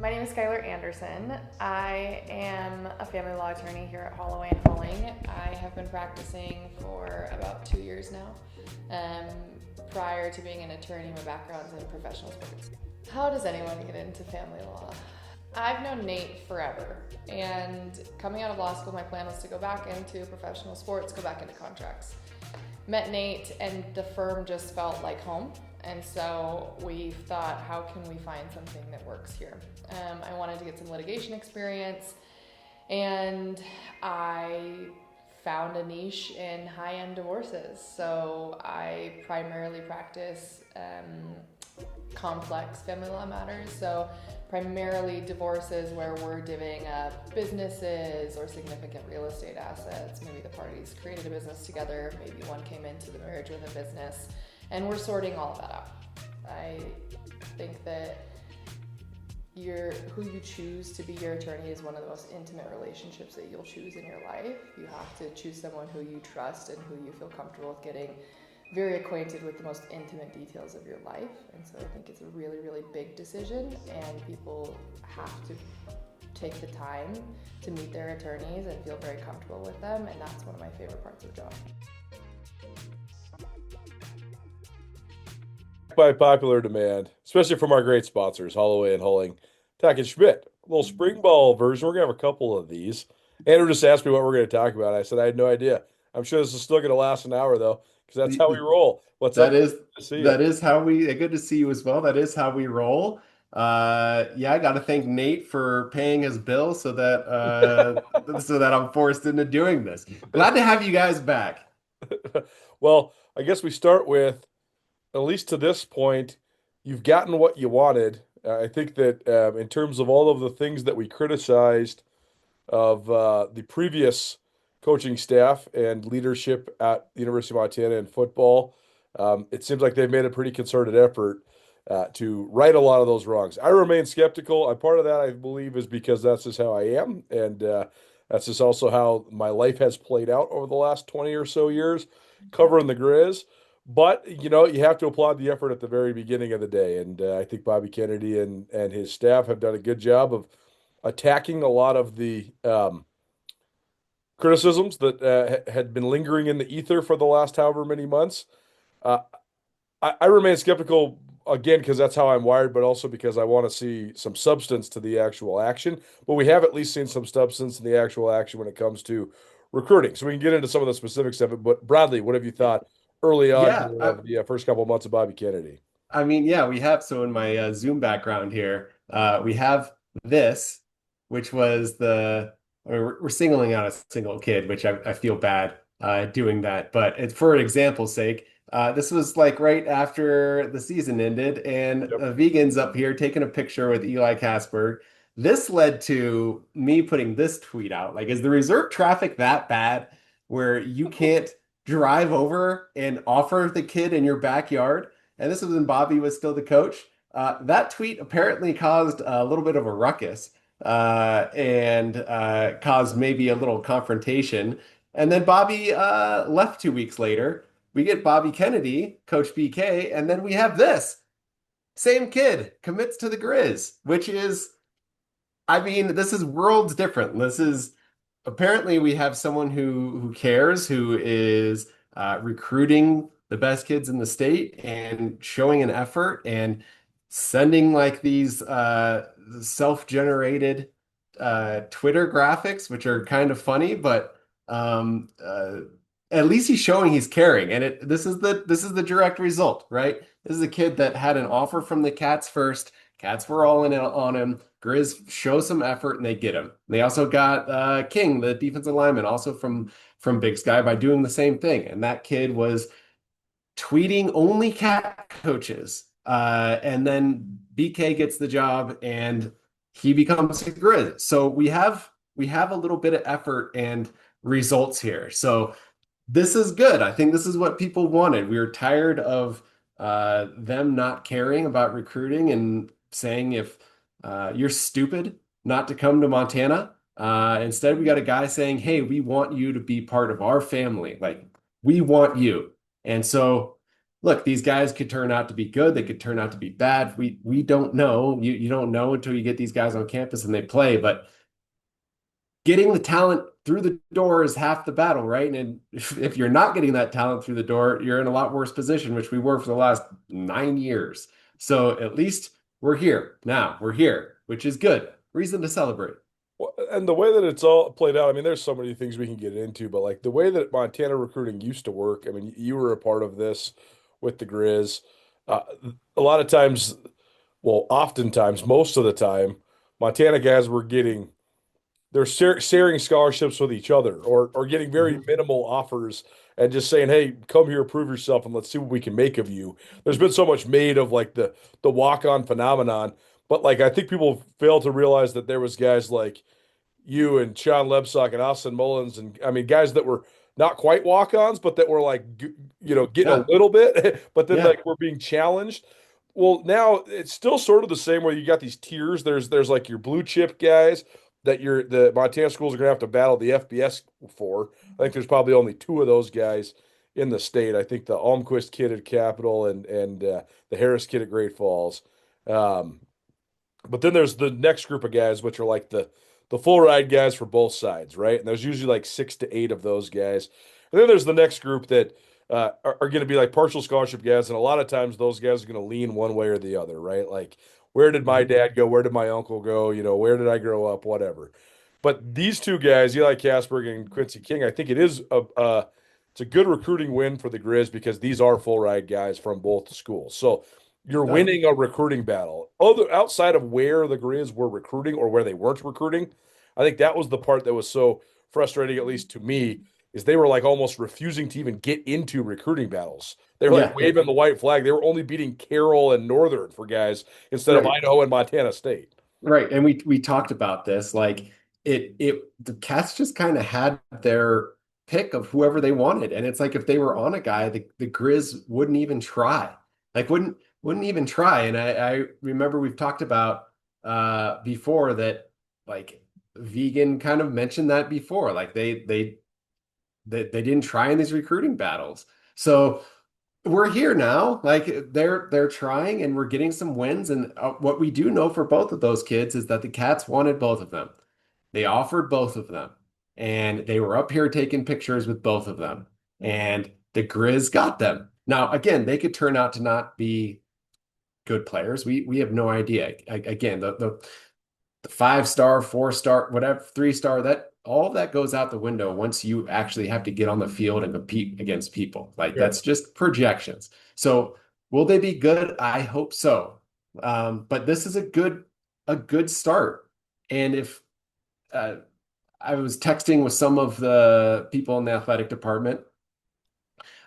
My name is Skylar Anderson. I am a family law attorney here at Holloway and Hulling. I have been practicing for about 2 years now. Prior to being an attorney, my background's in professional sports. How does anyone get into family law? I've known Nate forever, and coming out of law school, my plan was to go back into professional sports, go back into contracts. Met Nate, and the firm just felt like home. And so we thought, how can we find something that works here? I wanted to get some litigation experience, and I found a niche in high-end divorces. So I primarily practice complex family law matters. So primarily divorces where we're divvying up businesses or significant real estate assets. Maybe the parties created a business together, maybe one came into the marriage with a business, and we're sorting all of that out. I think that who you choose to be your attorney is one of the most intimate relationships that you'll choose in your life. You have to choose someone who you trust and who you feel comfortable with getting very acquainted with the most intimate details of your life. And so I think it's a really, really big decision, and people have to take the time to meet their attorneys and feel very comfortable with them, and that's one of my favorite parts of the job. By popular demand, especially from our great sponsors, Holloway and Hulling, Talkin Schmidt, a little spring ball version. We're gonna have a couple of these. Andrew just asked me what we're gonna talk about. I said I had no idea. I'm sure this is still gonna last an hour though, because that's how we roll. What's up? That is Good to see you. that is how we good to see you as well. That is how we roll. Yeah, I got to thank Nate for paying his bill so that I'm forced into doing this. Glad to have you guys back. Well, I guess we start with, at least to this point, you've gotten what you wanted. I think that in terms of all of the things that we criticized of the previous coaching staff and leadership at the University of Montana in football, it seems like they've made a pretty concerted effort to right a lot of those wrongs. I remain skeptical. And part of that, I believe, is because that's just how I am. And that's just also how my life has played out over the last 20 or so years covering the Griz. But, you have to applaud the effort at the very beginning of the day. And I think Bobby Kennedy and his staff have done a good job of attacking a lot of the criticisms that had been lingering in the ether for the last however many months. Uh, I remain skeptical, again, because that's how I'm wired, but also because I want to see some substance to the actual action. But we have at least seen some substance in the actual action when it comes to recruiting. So we can get into some of the specifics of it. But Bradley, what have you thought early on Yeah, here of the first couple of months of Bobby Kennedy? I mean, yeah, we have. So in my Zoom background here, we have this, which was we're singling out a single kid, which I feel bad doing that. But it's for an example's sake. This was like right after the season ended, and Yep. Vegan's up here taking a picture with Eli Casberg. This led to me putting this tweet out. Like, is the reserve traffic that bad where you can't drive over and offer the kid in your backyard? And this was when Bobby was still the coach. That tweet apparently caused a little bit of a ruckus and caused maybe a little confrontation. And then Bobby left 2 weeks later. We get Bobby Kennedy, Coach BK, and then we have this. Same kid commits to the Griz, which is, I mean, this is worlds different. This is apparently we have someone who cares, who is recruiting the best kids in the state and showing an effort and sending like these self-generated Twitter graphics, which are kind of funny, but at least he's showing he's caring. And this is the direct result, right? This is a kid that had an offer from the Cats first. Cats were all in on him. Griz show some effort and they get him. They also got King, the defensive lineman, also from Big Sky, by doing the same thing. And that kid was tweeting only Cat coaches. And then BK gets the job and he becomes a Griz. So we have a little bit of effort and results here. So this is good. I think this is what people wanted. We were tired of them not caring about recruiting and saying if you're stupid not to come to Montana. Instead, we got a guy saying, hey, we want you to be part of our family. Like, we want you. And so look, these guys could turn out to be good. They could turn out to be bad. We don't know. You don't know until you get these guys on campus and they play. But getting the talent through the door is half the battle, right? And if you're not getting that talent through the door, you're in a lot worse position, which we were for the last 9 years. So at least we're here now. We're here, which is good. Reason to celebrate. Well, and the way that it's all played out, I mean, there's so many things we can get into, but like the way that Montana recruiting used to work, I mean, you were a part of this with the Griz. Uh, a lot of times, well, oftentimes, most of the time, Montana guys were getting they're sharing scholarships with each other or getting very minimal offers and just saying, hey, come here, prove yourself, and let's see what we can make of you. There's been so much made of like the walk-on phenomenon, but like I think people fail to realize that there was guys like you and Sean Lebsock and Austin Mullins and I mean guys that were not quite walk-ons, but that were like getting a little bit, but then like we're being challenged. Well, now it's still sort of the same where you got these tiers. There's like your blue chip guys that the Montana schools are going to have to battle the FBS for. I think there's probably only 2 of those guys in the state. I think the Almquist kid at Capital and the Harris kid at Great Falls. But then there's the next group of guys, which are like the full ride guys for both sides, right? And there's usually like 6 to 8 of those guys. And then there's the next group that are going to be like partial scholarship guys, and a lot of times those guys are going to lean one way or the other, right? Like, where did my dad go? Where did my uncle go? Where did I grow up? Whatever. But these 2 guys, Eli Kasberg and Quincy King, I think it is it's a good recruiting win for the Griz because these are full ride guys from both schools. So you're winning a recruiting battle. Outside of where the Griz were recruiting or where they weren't recruiting, I think that was the part that was so frustrating, at least to me, is they were like almost refusing to even get into recruiting battles. They were like waving the white flag. They were only beating Carroll and Northern for guys instead of Idaho and Montana State. Right. And we talked about this. Like the Cats just kind of had their pick of whoever they wanted. And it's like if they were on a guy, the Griz wouldn't even try. Like wouldn't even try. And I remember we've talked about before that like Vegan kind of mentioned that before. Like they didn't try in these recruiting battles. So we're here now. Like they're trying and we're getting some wins. And what we do know for both of those kids is that the Cats wanted both of them. They offered both of them and they were up here taking pictures with both of them and the Griz got them. Now, again, they could turn out to not be good players. We have no idea. Again, the 5-star, 4-star, whatever, 3-star, that all of that goes out the window once you actually have to get on the field and compete against people. Like that's just projections. So will they be good? I hope so. But this is a good start. And if I was texting with some of the people in the athletic department,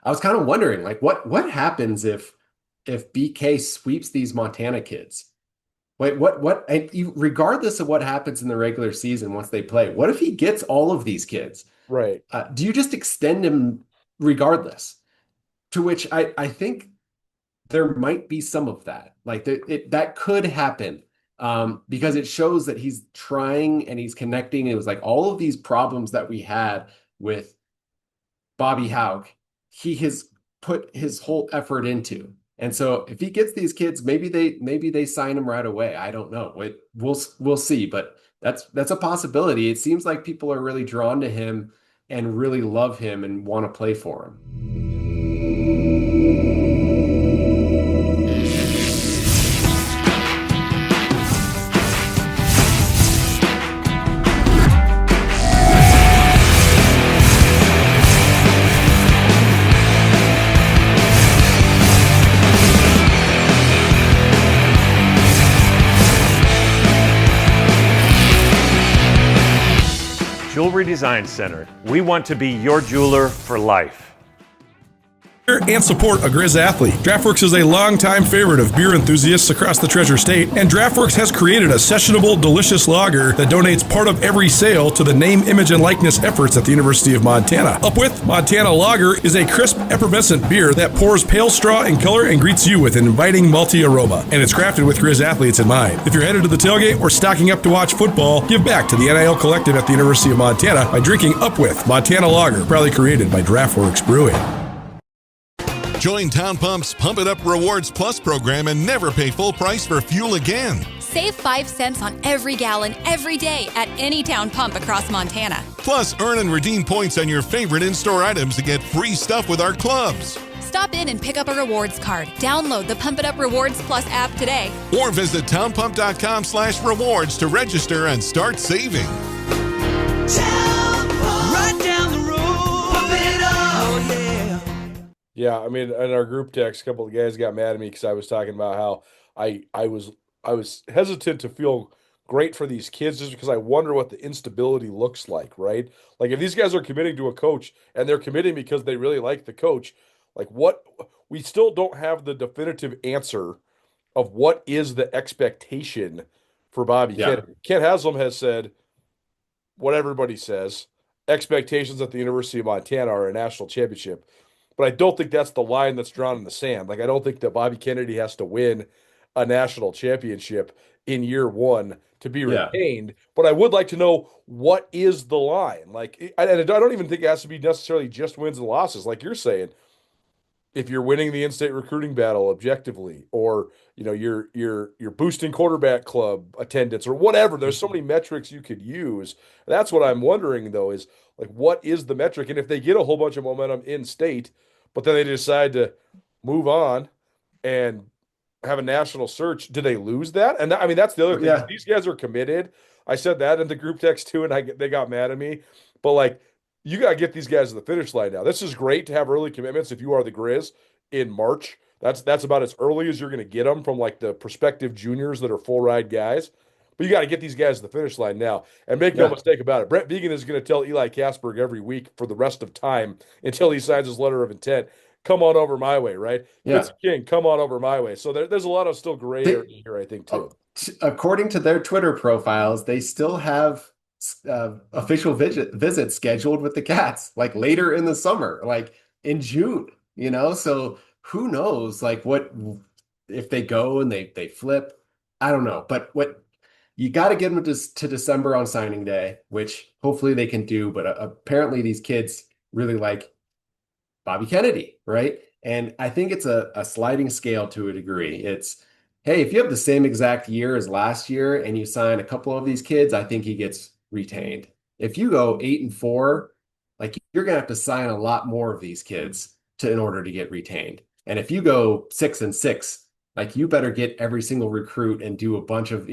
I was kind of wondering like what happens if BK sweeps these Montana kids? Wait, what? And regardless of what happens in the regular season once they play, what if he gets all of these kids? Right. Do you just extend him regardless? To which I think there might be some of that. Like that could happen because it shows that he's trying and he's connecting. It was like all of these problems that we had with Bobby Hauck, he has put his whole effort into. And so if he gets these kids, maybe they sign him right away. I don't know. We'll see, but that's a possibility. It seems like people are really drawn to him and really love him and want to play for him. Jewelry Design Center. We want to be your jeweler for life. And support a Griz athlete. DraftWorks is a longtime favorite of beer enthusiasts across the Treasure State, and DraftWorks has created a sessionable, delicious lager that donates part of every sale to the name, image, and likeness efforts at the University of Montana. Up with Montana Lager is a crisp, effervescent beer that pours pale straw in color and greets you with an inviting malty aroma. And it's crafted with Griz athletes in mind. If you're headed to the tailgate or stocking up to watch football, give back to the NIL Collective at the University of Montana by drinking Up with Montana Lager, proudly created by DraftWorks Brewing. Join Town Pump's Pump It Up Rewards Plus program and never pay full price for fuel again. Save 5 cents on every gallon every day at any Town Pump across Montana. Plus, earn and redeem points on your favorite in-store items to get free stuff with our clubs. Stop in and pick up a rewards card. Download the Pump It Up Rewards Plus app today. Or visit townpump.com/rewards to register and start saving. Right down the road, pump it up. Oh, yeah. Yeah, I mean, in our group text, a couple of guys got mad at me because I was talking about how I was hesitant to feel great for these kids just because I wonder what the instability looks like, right? Like if these guys are committing to a coach and they're committing because they really like the coach, like what we still don't have the definitive answer of what is the expectation for Bobby Kennedy. Kent Haslam has said what everybody says. Expectations at the University of Montana are a national championship. But I don't think that's the line that's drawn in the sand. Like I don't think that Bobby Kennedy has to win a national championship in year one to be retained. But I would like to know what is the line. Like I don't even think it has to be necessarily just wins and losses, like you're saying. If you're winning the in-state recruiting battle objectively, or you're boosting quarterback club attendance or whatever, there's so many metrics you could use. That's what I'm wondering though, is like what is the metric? And if they get a whole bunch of momentum in state, but then they decide to move on and have a national search, do they lose that? And I mean that's the other thing. Yeah. These guys are committed. I said that in the group text too, and they got mad at me. But like, you got to get these guys to the finish line now. This is great to have early commitments if you are the Griz in March. That's about as early as you're going to get them from like the prospective juniors that are full ride guys. But you got to get these guys to the finish line now. And make no mistake about it, Brett Vegan is going to tell Eli Kasberg every week for the rest of time until he signs his letter of intent, come on over my way, right? Yeah. It's King, come on over my way. So there's a lot of still gray area here, I think, too. According to their Twitter profiles, they still have official visits scheduled with the Cats like later in the summer, like in June, so who knows like what if they go and they flip. I don't know, but what you got to get them to December on signing day, which hopefully they can do. But apparently these kids really like Bobby Kennedy, right? And I think it's a sliding scale to a degree. It's, hey, if you have the same exact year as last year and you sign a couple of these kids, I think he gets retained. If you go 8-4, like you're gonna have to sign a lot more of these kids in order to get retained. And if you go 6-6, like you better get every single recruit and do a bunch of,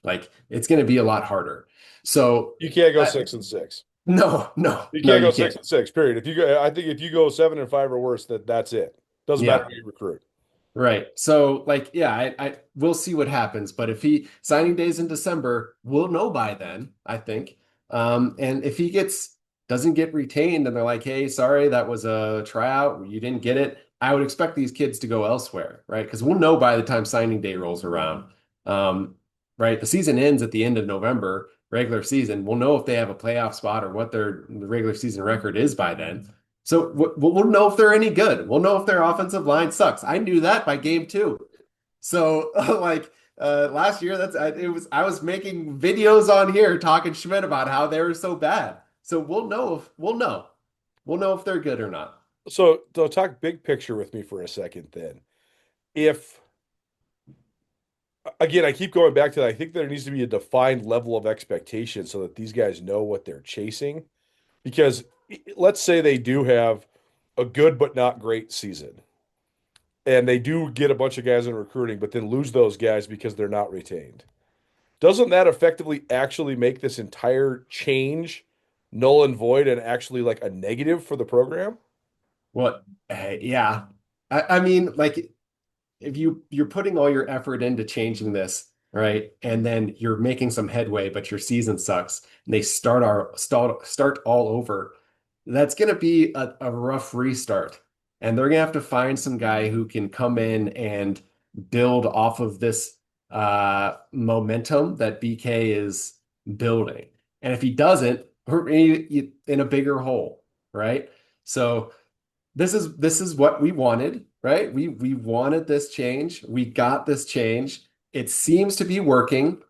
like it's gonna be a lot harder. So you can't go 6-6. No, you can't go 6-6. Period. I think if you go 7-5 or worse, that's it. Doesn't matter who you recruit. Right. So like, I we'll see what happens. But if signing days in December, we'll know by then, I think. And if he doesn't get retained and they're like, hey, sorry, that was a tryout, you didn't get it, I would expect these kids to go elsewhere, right? Because we'll know by the time signing day rolls around. Right. The season ends at the end of November, regular season. We'll know if they have a playoff spot or what their regular season record is by then. So we'll know if they're any good. We'll know if their offensive line sucks. I knew that by game 2. So last year, I was making videos on here talking Schmidt about how they were so bad. So we'll know if they're good or not. So talk big picture with me for a second then. If again, I keep going back to that, I think there needs to be a defined level of expectation so that these guys know what they're chasing. Because let's say they do have a good but not great season, and they do get a bunch of guys in recruiting, but then lose those guys because they're not retained. Doesn't that effectively actually make this entire change null and void and actually like a negative for the program? Well, yeah. I mean, like if you're putting all your effort into changing this, right? And then you're making some headway, but your season sucks and they start all over. That's going to be a rough restart. And they're going to have to find some guy who can come in and build off of this momentum that BK is building. And if he doesn't, we're in a bigger hole, right? So this is what we wanted, right? We wanted this change. We got this change. It seems to be working.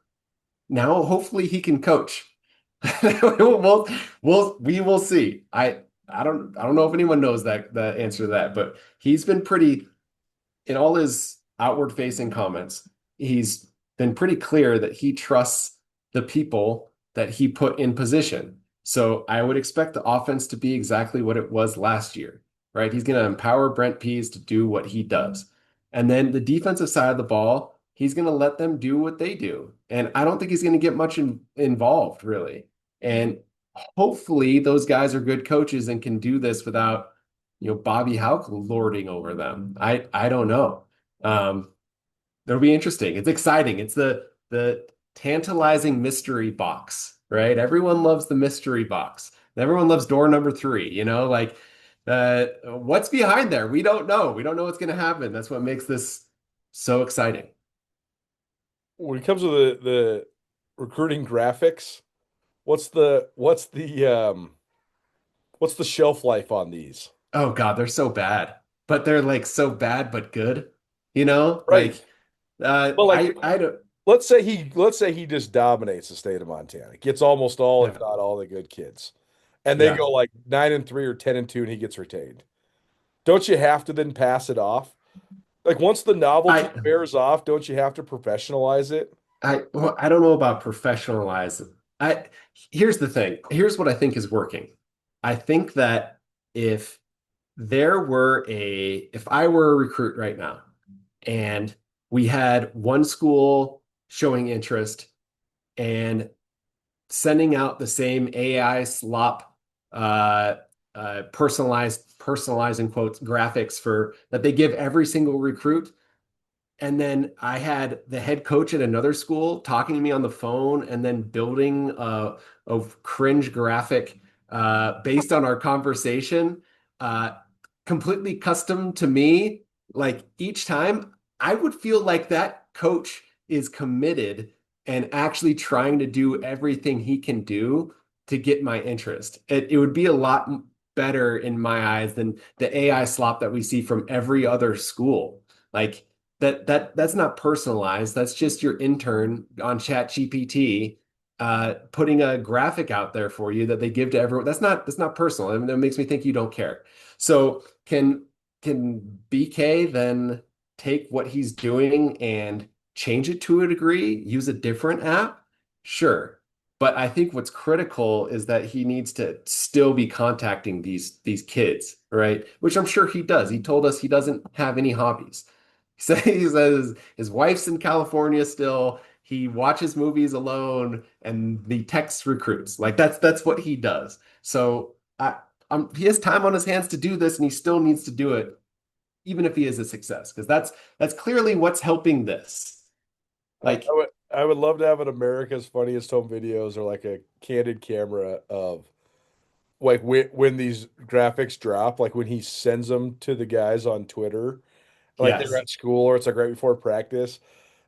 Now, hopefully he can coach. We will see. I I don't know if anyone knows the answer to that, but he's been pretty, in all his outward facing comments, he's been pretty clear that he trusts the people that he put in position. So I would expect the offense to be exactly what it was last year, right? He's going to empower Brent Pease to do what he does. And then the defensive side of the ball, he's going to let them do what they do. And I don't think he's going to get much involved, really. And hopefully those guys are good coaches and can do this without, Bobby Hauck lording over them. I don't know. It'll be interesting. It's exciting. It's the tantalizing mystery box, right? Everyone loves the mystery box. Everyone loves door number 3, what's behind there? We don't know. We don't know what's going to happen. That's what makes this so exciting. When it comes to the recruiting graphics, what's the shelf life on these? Oh God, they're so bad, but they're like so bad but good, Right. Well, I don't. Let's say he just dominates the state of Montana, gets almost all, if not all, the good kids, and they go like 9-3 or 10-2, and he gets retained. Don't you have to then pass it off? Like once the novelty wears off, don't you have to professionalize it? I don't know about professionalize. Here's the thing. Here's what I think is working. I think that if I were a recruit right now and we had one school showing interest and sending out the same AI slop, personalized in quotes graphics for that they give every single recruit. And then I had the head coach at another school talking to me on the phone and then building a cringe graphic based on our conversation, completely custom to me. Like each time, I would feel like that coach is committed and actually trying to do everything he can do to get my interest. It would be a lot better in my eyes than the AI slop that we see from every other school. Like that's not personalized. That's just your intern on ChatGPT putting a graphic out there for you that they give to everyone. That's not personal. I mean, that makes me think you don't care. So can BK then take what he's doing and change it to a degree, use a different app? Sure. But I think what's critical is that he needs to still be contacting these kids, right? Which I'm sure he does. He told us he doesn't have any hobbies. He says his wife's in California still. He watches movies alone and he texts recruits. Like that's what he does. So he has time on his hands to do this, and he still needs to do it, even if he is a success, because that's clearly what's helping this. Like I would love to have an America's Funniest Home Videos or like a candid camera of like when these graphics drop, like when he sends them to the guys on Twitter, like they're at school or it's like right before practice.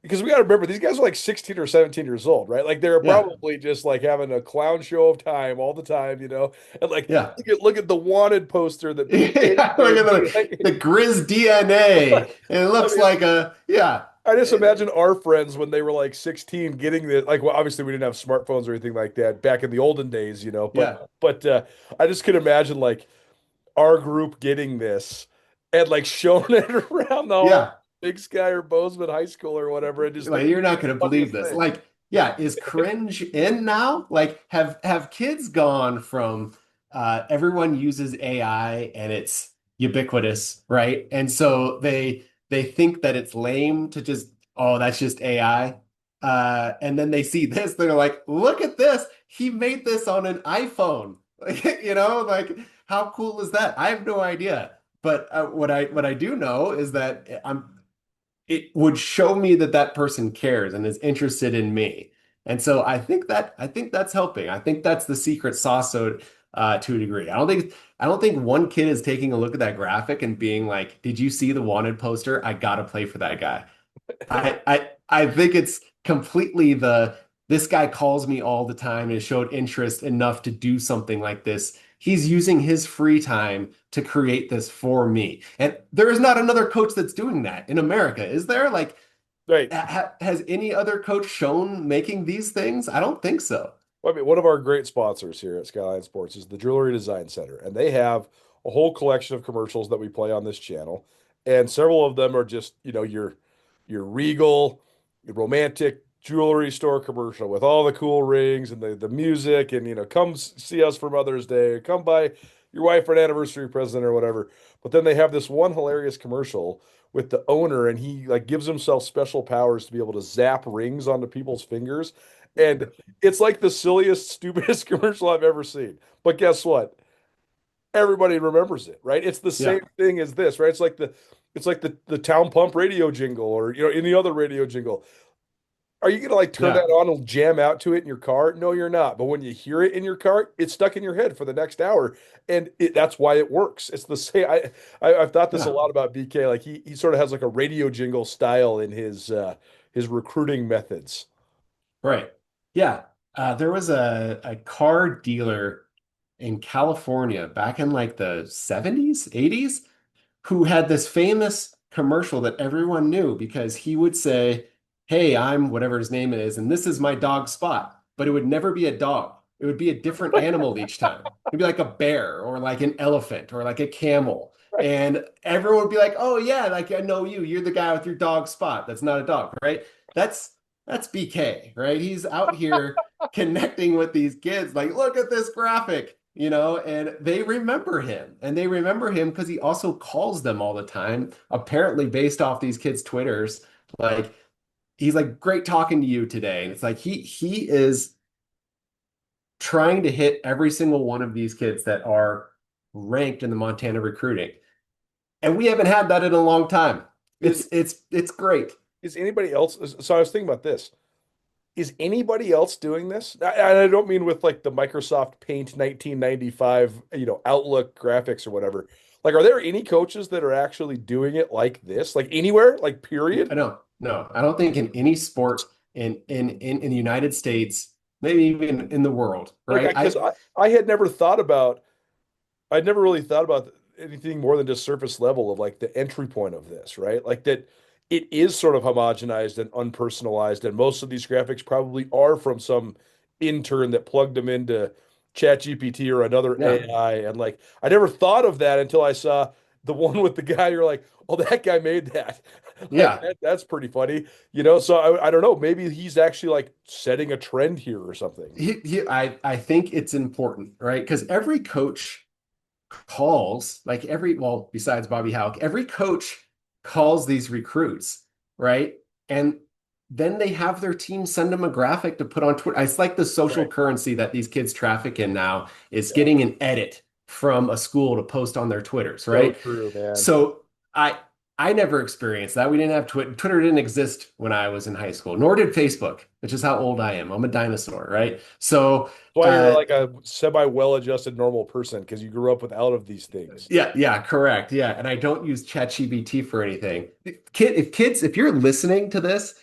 Because we got to remember, these guys are like 16 or 17 years old, right? Like they're probably just like having a clown show of time all the time, And like, look at the wanted poster that look at the Griz DNA. And it looks I just imagine our friends when they were like 16 getting this. Like, well, obviously we didn't have smartphones or anything like that back in the olden days, But I just could imagine like our group getting this and like showing it around the whole Big Sky or Bozeman High School or whatever, and just like you're not going to believe this. Thing. Like, is cringe in now? Like, have kids gone from everyone uses AI and it's ubiquitous, right? And so they think that it's lame to just, that's just AI. And then they see this, they're like, look at this. He made this on an iPhone. Like how cool is that? I have no idea. But what I do know is that it would show me that person cares and is interested in me. And so I think that's helping. I think that's the secret sauce to a degree. I don't think one kid is taking a look at that graphic and being like, did you see the wanted poster? I gotta play for that guy. I think it's completely this guy calls me all the time and showed interest enough to do something like this. He's using his free time to create this for me. And there is not another coach that's doing that in America. Is there? Like, right. Has any other coach shown making these things? I don't think so. Well, I mean, one of our great sponsors here at Skyline Sports is the Jewelry Design Center, and they have a whole collection of commercials that we play on this channel, and several of them are just, your regal, your romantic jewelry store commercial with all the cool rings and the music, and come see us for Mother's Day, or come buy your wife for an anniversary present or whatever. But then they have this one hilarious commercial with the owner, and he like gives himself special powers to be able to zap rings onto people's fingers. And it's like the silliest, stupidest commercial I've ever seen. But guess what? Everybody remembers it, right? It's the same thing as this, right? It's like the town pump radio jingle, or any other radio jingle. Are you gonna like turn that on and jam out to it in your car? No, you're not. But when you hear it in your car, it's stuck in your head for the next hour, and that's why it works. It's the same. I've thought this a lot about BK. Like he sort of has like a radio jingle style in his recruiting methods. Right. Yeah. There was a car dealer in California back in like the 70s, 80s, who had this famous commercial that everyone knew because he would say, "Hey, I'm whatever his name is, and this is my dog Spot." But it would never be a dog. It would be a different animal each time. It'd be like a bear or like an elephant or like a camel. And everyone would be like, "Oh yeah, like I know you. You're the guy with your dog Spot. That's not a dog, right?" That's BK, right? He's out here connecting with these kids. Like, look at this graphic, and they remember him. And they remember him because he also calls them all the time, apparently based off these kids' Twitters. Like, he's like, "Great talking to you today." And it's like he is trying to hit every single one of these kids that are ranked in the Montana recruiting. And we haven't had that in a long time. It's great. Is anybody else? So I was thinking about this. Is anybody else doing this? I don't mean with like the Microsoft Paint 1995, Outlook graphics or whatever. Like, are there any coaches that are actually doing it like this? Like anywhere? Like period? No. I don't think in any sport in the United States, maybe even in the world, right? Because I had never thought about. I'd never really thought about anything more than just surface level of like the entry point of this, right? Like that. It is sort of homogenized and unpersonalized, and most of these graphics probably are from some intern that plugged them into ChatGPT or another AI. And like, I never thought of that until I saw the one with the guy. You're like, "Oh, that guy made that." That's pretty funny, So I don't know. Maybe he's actually like setting a trend here or something. I think it's important, right? Because every coach calls, like besides Bobby Houck, every coach calls these recruits, right? And then they have their team send them a graphic to put on Twitter. It's like the social currency that these kids traffic in now is getting an edit from a school to post on their Twitters, right? So true, man. So I never experienced that. We didn't have Twitter. Twitter didn't exist when I was in high school, nor did Facebook, which is how old I am. I'm a dinosaur, right? So you're like a semi-well-adjusted normal person because you grew up without of these things. Yeah, correct. Yeah, and I don't use ChatGPT for anything. If you're listening to this,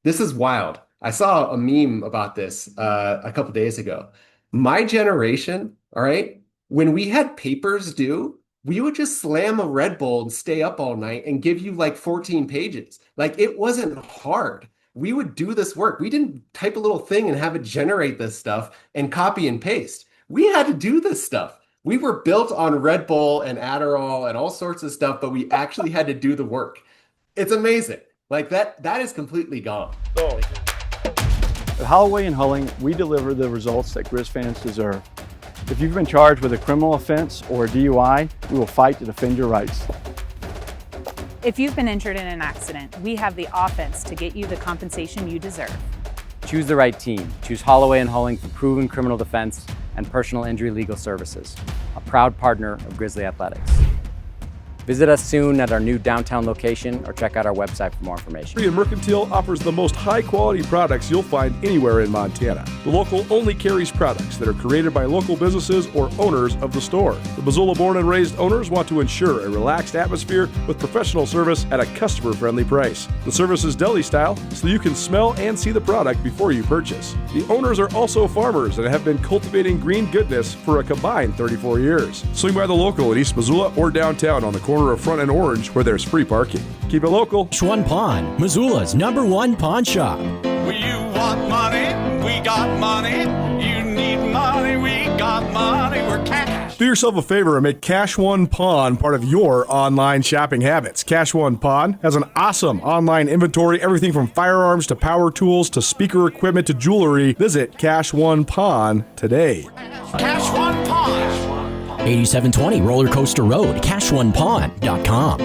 this is wild. I saw a meme about this a couple days ago. My generation, all right, when we had papers due, we would just slam a Red Bull and stay up all night and give you like 14 pages. Like, it wasn't hard. We would do this work. We didn't type a little thing and have it generate this stuff and copy and paste. We had to do this stuff. We were built on Red Bull and Adderall and all sorts of stuff, but we actually had to do the work. It's amazing. Like that is completely gone. Oh. At Holloway and Hulling, we deliver the results that Griz fans deserve. If you've been charged with a criminal offense or a DUI, we will fight to defend your rights. If you've been injured in an accident, we have the offense to get you the compensation you deserve. Choose the right team. Choose Holloway and Hulling for proven criminal defense and personal injury legal services, a proud partner of Grizzly Athletics. Visit us soon at our new downtown location or check out our website for more information. Korean Mercantile offers the most high-quality products you'll find anywhere in Montana. The local only carries products that are created by local businesses or owners of the store. The Missoula-born and raised owners want to ensure a relaxed atmosphere with professional service at a customer-friendly price. The service is deli style, so you can smell and see the product before you purchase. The owners are also farmers and have been cultivating green goodness for a combined 34 years. Swing by the local in East Missoula or downtown on the corner of Front and Orange where there's free parking. Keep it local. Schwan Pawn, Missoula's #1 pawn shop. You want money? We got money. You my money were cash. Do yourself a favor and make Cash One Pawn part of your online shopping habits. Cash One Pawn has an awesome online inventory, everything from firearms to power tools to speaker equipment to jewelry. Visit Cash One Pawn today. Cash one pawn. 8720 Roller Coaster Road, CashOnePawn.com.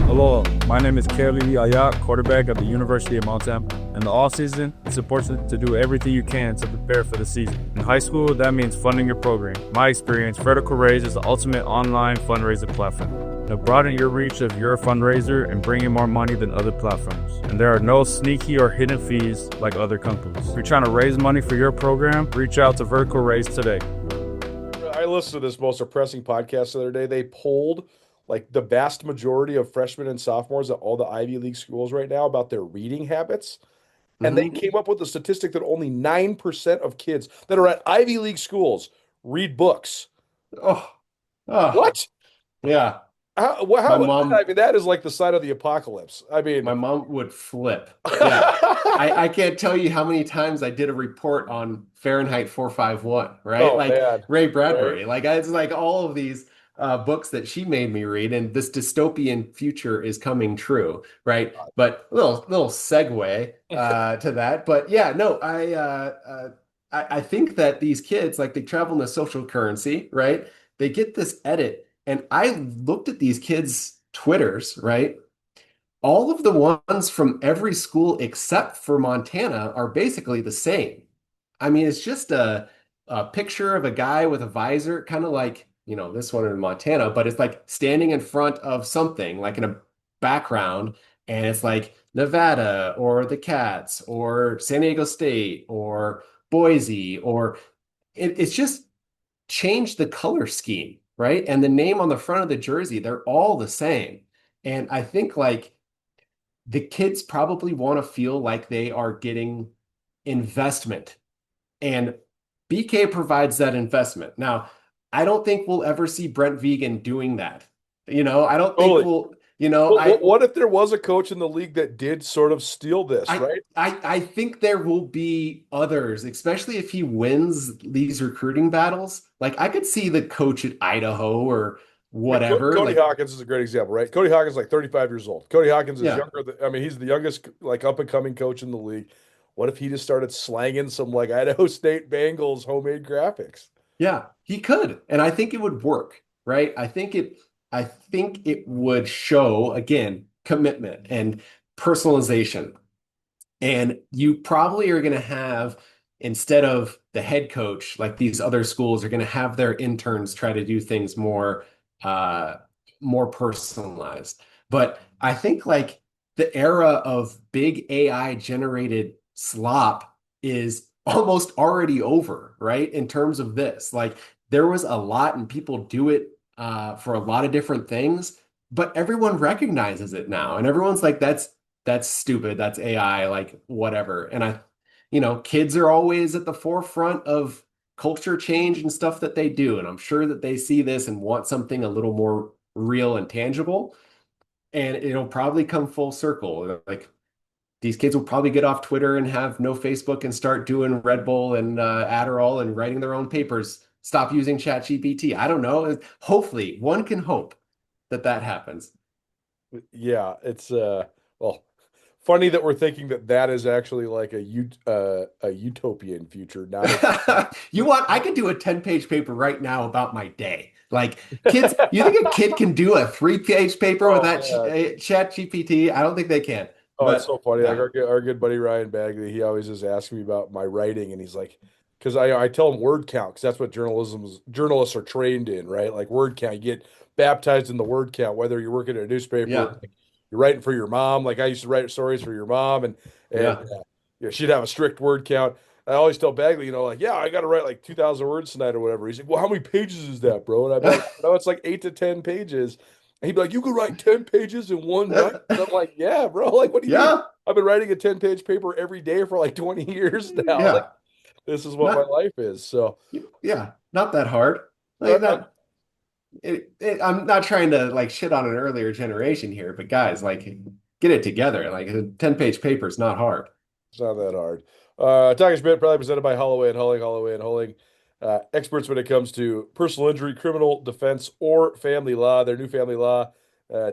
Hello, my name is Kelly Ayat, quarterback at the University of Montana. In the off-season, it's important to do everything you can to prepare for the season. In high school, that means funding your program. In my experience, Vertical Raise is the ultimate online fundraiser platform. Now broaden your reach of your fundraiser and bring in more money than other platforms. And there are no sneaky or hidden fees like other companies. If you're trying to raise money for your program, reach out to Vertical Raise today. I listened to this most depressing podcast the other day. They polled like the vast majority of freshmen and sophomores at all the Ivy League schools right now about their reading habits. And they came up with the statistic that only 9% of kids that are at Ivy League schools read books. What? Yeah. How, I mean, that is like the sign of the apocalypse. I mean, my mom would flip. Yeah. I can't tell you how many times I did a report on Fahrenheit 451, right? Oh, like man. Ray Bradbury. Right. Like it's like all of these books that she made me read, and this dystopian future is coming true, right? But little segue to that. But yeah, no, I think that these kids, like, they travel in the social currency, right? They get this edit, and I looked at these kids' Twitters, right? All of the ones from every school except for Montana are basically the same. I mean, it's just a picture of a guy with a visor, kind of like, you know, this one in Montana, but it's like standing in front of something, like in a background, and it's like Nevada or the Cats or San Diego State or Boise, or it's just changed the color scheme, right? And the name on the front of the jersey, they're all the same. And I think, like, the kids probably want to feel like they are getting investment, and BK provides that investment. Now, I don't think we'll ever see Brent Vegan doing that. You know, I don't think we'll, you know. What if there was a coach in the league that did sort of steal this, right? I think there will be others, especially if he wins these recruiting battles. Like, I could see the coach at Idaho or whatever. Cody Hawkins is a great example, right? Cody Hawkins is like 35 years old. Cody Hawkins is younger than, I mean, he's the youngest, like, up-and-coming coach in the league. What if he just started slanging some, like, Idaho State Bengals homemade graphics? Yeah, he could. And I think it would work, right? I think it would show, again, commitment and personalization. And you probably are going to have, instead of the head coach, like these other schools are going to have their interns try to do things more personalized. But I think, like, the era of big AI generated slop is almost already over, right? In terms of this, like, there was a lot, and people do it for a lot of different things, but everyone recognizes it now, and everyone's like, that's stupid, that's AI, like, whatever. And kids are always at the forefront of culture change and stuff that they do, and I'm sure that they see this and want something a little more real and tangible, and it'll probably come full circle. Like, these kids will probably get off Twitter and have no Facebook and start doing Red Bull and Adderall and writing their own papers. Stop using ChatGPT. I don't know. Hopefully, one can hope that happens. Yeah, it's well, funny that we're thinking that is actually like a utopian future. Now, I could do a 10-page paper right now about my day. Like, kids, you think a kid can do a 3-page paper with that ChatGPT? I don't think they can. Oh, it's so funny. Yeah. Like our good buddy Ryan Bagley, he always just asks me about my writing, and he's like, because I tell him word count, because that's what journalists are trained in, right? Like, word count. You get baptized in the word count, whether you're working at a newspaper, like, you're writing for your mom. Like, I used to write stories for your mom, and she'd have a strict word count. I always tell Bagley, like, I got to write like 2,000 words tonight or whatever. He's like, well, how many pages is that, bro? And I'd be like, it's like 8 to 10 pages. And he'd be like, you could write 10 pages in one night? And I'm like, yeah, bro. Like, what do you mean? I've been writing a 10-page paper every day for like 20 years now. Yeah. Like, this is what my life is. So yeah, not that hard. Like that. I'm not trying to like shit on an earlier generation here, but guys, like get it together. Like a 10-page paper is not hard. It's not that hard. Talkin Schmidt, probably presented by Holloway and Hulling, Holloway and Hulling. Experts when it comes to personal injury, criminal defense, or family law. Their new family law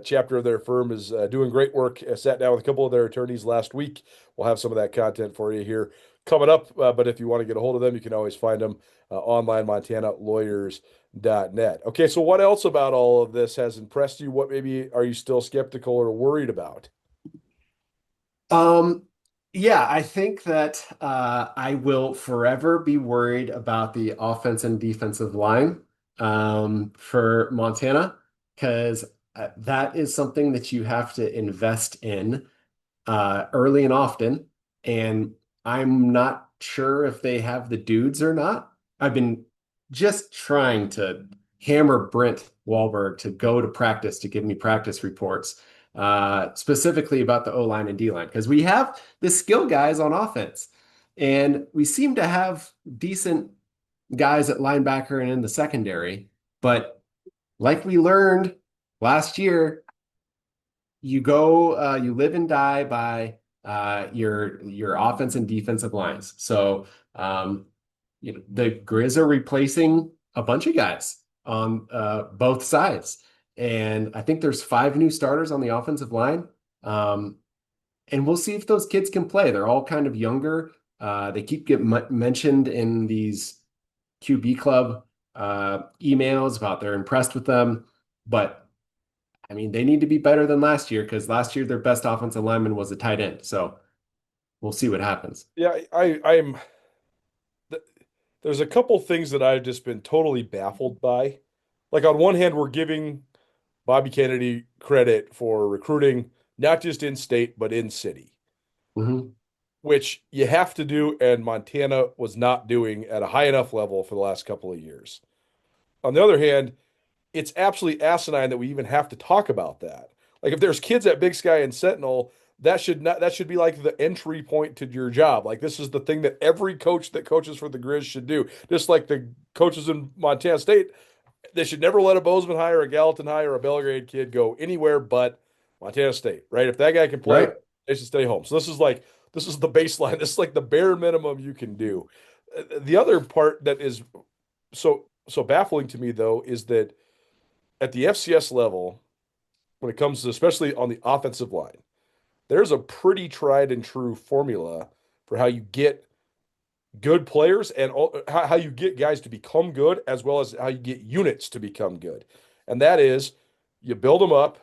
chapter of their firm is doing great work. Sat down with a couple of their attorneys last week. We'll have some of that content for you here coming up. But if you want to get a hold of them, you can always find them online, montanalawyers.net. Okay, so what else about all of this has impressed you? What maybe are you still skeptical or worried about? Yeah, I think that I will forever be worried about the offense and defensive line for Montana, because that is something that you have to invest in early and often. And I'm not sure if they have the dudes or not. I've been just trying to hammer Brent Wahlberg to go to practice to give me practice reports. Specifically about the O-line and D-line, because we have the skill guys on offense, and we seem to have decent guys at linebacker and in the secondary. But like we learned last year, you live and die by your offense and defensive lines. So the Griz are replacing a bunch of guys on both sides. And I think there's 5 new starters on the offensive line. And we'll see if those kids can play. They're all kind of younger. They keep getting mentioned in these QB club emails about they're impressed with them. But, I mean, they need to be better than last year, because last year their best offensive lineman was a tight end. So we'll see what happens. Yeah, there's a couple things that I've just been totally baffled by. Like, on one hand, we're giving Bobby Kennedy credit for recruiting, not just in state, but in city, which you have to do, and Montana was not doing at a high enough level for the last couple of years. On the other hand, it's absolutely asinine that we even have to talk about that. Like, if there's kids at Big Sky and Sentinel, that should be like the entry point to your job. Like, this is the thing that every coach that coaches for the Griz should do. Just like the coaches in Montana State, they should never let a Bozeman High or a Gallatin High or a Belgrade kid go anywhere but Montana State, right? If that guy can play, right, they should stay home. So this is the baseline. This is like the bare minimum you can do. The other part that is so baffling to me, though, is that at the FCS level, when it comes to, especially on the offensive line, there's a pretty tried and true formula for how you get good players and how you get guys to become good, as well as how you get units to become good. And that is, you build them up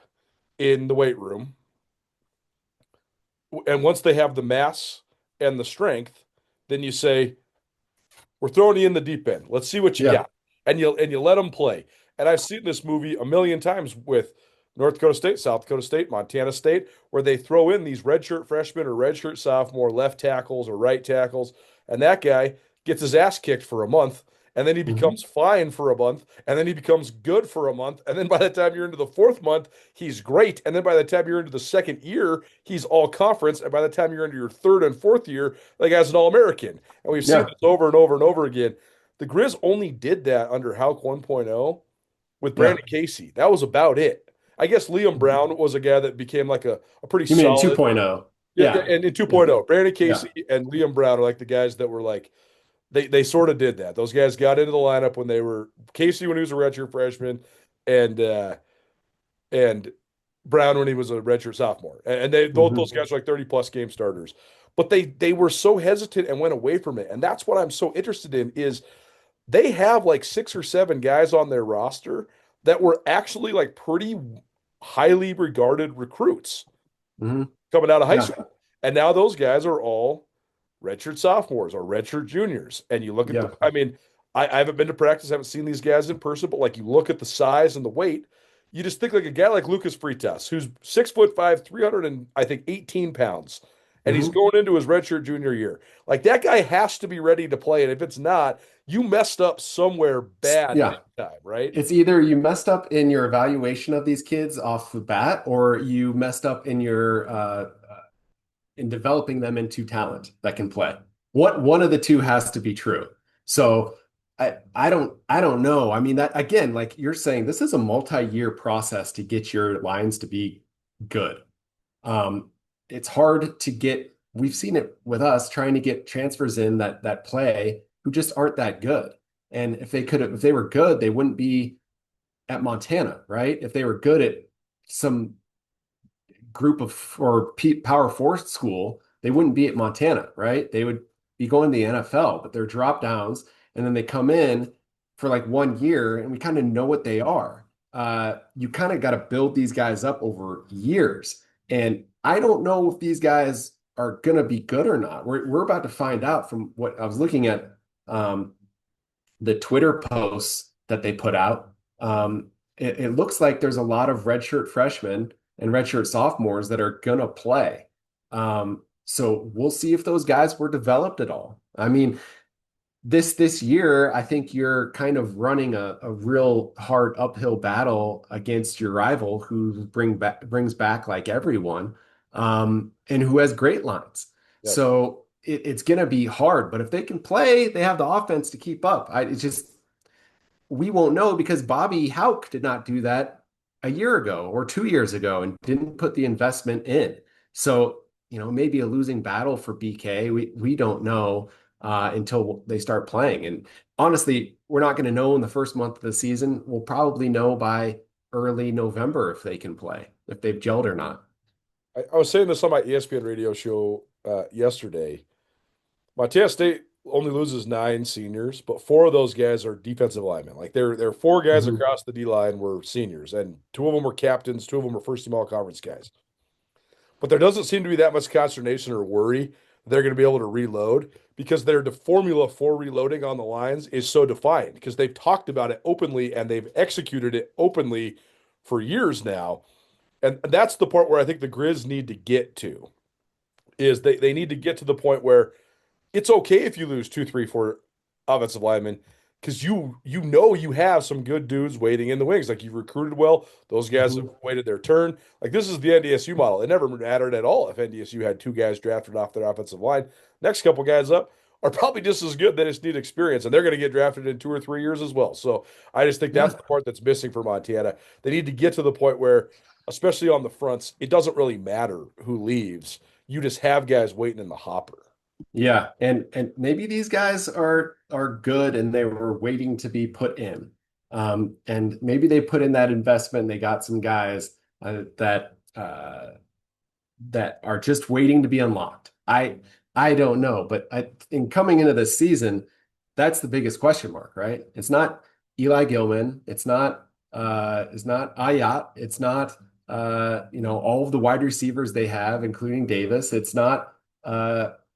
in the weight room. And once they have the mass and the strength, then you say, we're throwing you in the deep end. Let's see what you got. And you let them play. And I've seen this movie a million times with North Dakota State, South Dakota State, Montana State, where they throw in these redshirt freshmen or redshirt sophomore left tackles or right tackles, and that guy gets his ass kicked for a month, and then he becomes fine for a month, and then he becomes good for a month, and then by the time you're into the 4th month, he's great, and then by the time you're into the 2nd year, he's all conference, and by the time you're into your 3rd and 4th year, the guy's an All-American. And we've seen this over and over and over again. The Griz only did that under Houck 1.0 with Brandon Casey. That was about it. I guess Liam Brown was a guy that became like a pretty solid. You mean 2.0? Yeah, and in 2.0, Brandon Casey and Liam Brown are like the guys that were like, they sort of did that. Those guys got into the lineup when they were Casey when he was a redshirt freshman, and Brown when he was a redshirt sophomore. And they both those guys were like 30+ game starters. But they were so hesitant and went away from it. And that's what I'm so interested in is they have like 6 or 7 guys on their roster that were actually like pretty highly regarded recruits coming out of high school. And now those guys are all redshirt sophomores or redshirt juniors. And you look at I mean, I haven't been to practice, haven't seen these guys in person, but like you look at the size and the weight, you just think like a guy like Lucas Freitas, who's 6'5", 318 pounds. And he's going into his redshirt junior year. Like, that guy has to be ready to play. And if it's not, you messed up somewhere bad that time, right? It's either you messed up in your evaluation of these kids off the bat, or you messed up in your in developing them into talent that can play. One of the two has to be true. So I don't know. I mean, that again, like you're saying, this is a multi-year process to get your lines to be good. It's hard to get, we've seen it with us trying to get transfers in that play who just aren't that good. And if they were good, they wouldn't be at Montana, right? If they were good at some group of or Power Four school, they wouldn't be at Montana, right? They would be going to the NFL, but they're drop downs, and then they come in for like 1 year, and we kind of know what they are. You kind of got to build these guys up over years, and I don't know if these guys are going to be good or not. We're about to find out from what I was looking at, the Twitter posts that they put out. It looks like there's a lot of redshirt freshmen and redshirt sophomores that are going to play. So we'll see if those guys were developed at all. I mean, this year, I think you're kind of running a real hard uphill battle against your rival who brings back like everyone, and who has great lines. Yes. So it's going to be hard, but if they can play, they have the offense to keep up. We won't know because Bobby Hauck did not do that a year ago or 2 years ago and didn't put the investment in. So, maybe a losing battle for BK. We don't know until they start playing. And honestly, we're not going to know in the first month of the season. We'll probably know by early November if they can play, if they've gelled or not. I was saying this on my ESPN radio show yesterday. Montana State only loses 9 seniors, but 4 of those guys are defensive linemen. Like there are 4 guys across the D line were seniors, and 2 of them were captains, 2 of them were first team all conference guys. But there doesn't seem to be that much consternation or worry they're going to be able to reload because the formula for reloading on the lines is so defined because they've talked about it openly and they've executed it openly for years now. And that's the part where I think the Griz need to get to is they need to get to the point where it's okay if you lose 2, 3, 4 offensive linemen because you have some good dudes waiting in the wings. Like you've recruited well. Those guys have waited their turn. Like this is the NDSU model. It never mattered at all if NDSU had 2 guys drafted off their offensive line. Next couple guys up are probably just as good. They just need experience, and they're going to get drafted in 2 or 3 years as well. So I just think that's the part that's missing for Montana. They need to get to the point where, especially on the fronts, it doesn't really matter who leaves. You just have guys waiting in the hopper. Yeah, and maybe these guys are good and they were waiting to be put in. And maybe they put in that investment and they got some guys that are just waiting to be unlocked. I don't know, but in coming into this season, that's the biggest question mark, right? It's not Eli Gilman, it's not Ayat, it's not all of the wide receivers they have, including Davis. It's not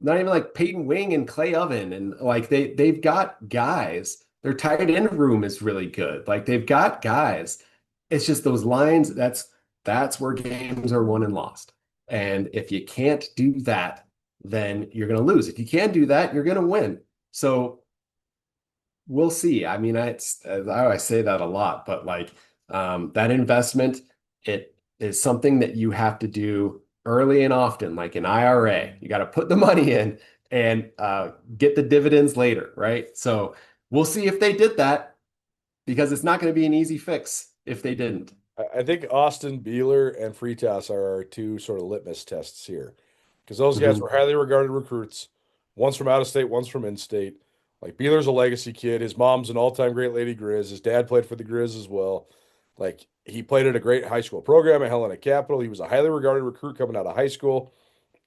even like Peyton Wing and Clay Oven. And like they've got guys. Their tight end room is really good. Like they've got guys. It's just those lines, that's where games are won and lost. And if you can't do that, then you're going to lose. If you can do that, you're going to win. So we'll see. I mean, I say that a lot, but like that investment, it is something that you have to do early and often, like an IRA. You got to put the money in and get the dividends later, right? So we'll see if they did that because it's not going to be an easy fix if they didn't. I think Austin Beeler and Fritas are our 2 sort of litmus tests here because those guys were highly regarded recruits. One's from out of state, one's from in-state. Like Beeler's a legacy kid. His mom's an all-time great Lady Griz. His dad played for the Griz as well. Like he played at a great high school program at Helena Capital. He was a highly regarded recruit coming out of high school,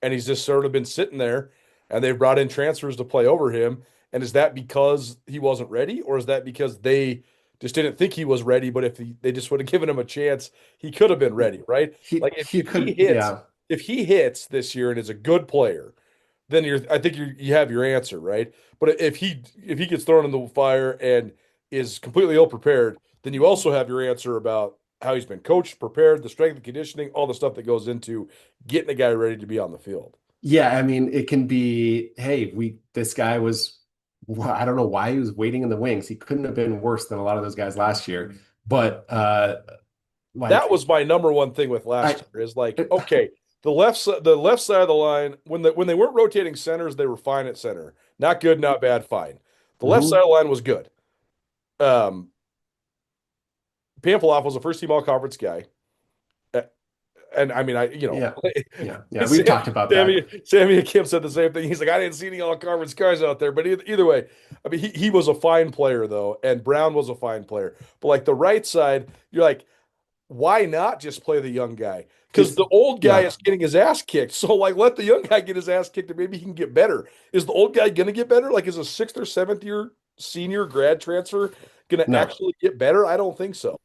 and he's just sort of been sitting there, and they've brought in transfers to play over him. And is that because he wasn't ready, or is that because they just didn't think he was ready? But if they just would have given him a chance, he could have been ready, right? If he hits this year and is a good player, then I think you have your answer, right? But if he gets thrown in the fire and is completely ill prepared, then you also have your answer about how he's been coached, prepared, the strength and conditioning, all the stuff that goes into getting a guy ready to be on the field. Yeah, I mean, it can be, hey, this guy was, I don't know why he was waiting in the wings. He couldn't have been worse than a lot of those guys last year. But that was my number one thing with last year is like, okay, the left side of the line, when they weren't rotating centers, they were fine at center. Not good, not bad, fine. The left side of the line was good. Pamphilov was a first team all conference guy. And I mean, We've talked about that. Sammy Kim said the same thing. He's like, I didn't see any all conference guys out there. But either way, I mean, he was a fine player though, and Brown was a fine player. But like the right side, you're like, why not just play the young guy? Because the old guy is getting his ass kicked. So like, let the young guy get his ass kicked, and maybe he can get better. Is the old guy gonna get better? Like, is a 6th or 7th year senior grad transfer gonna actually get better? I don't think so.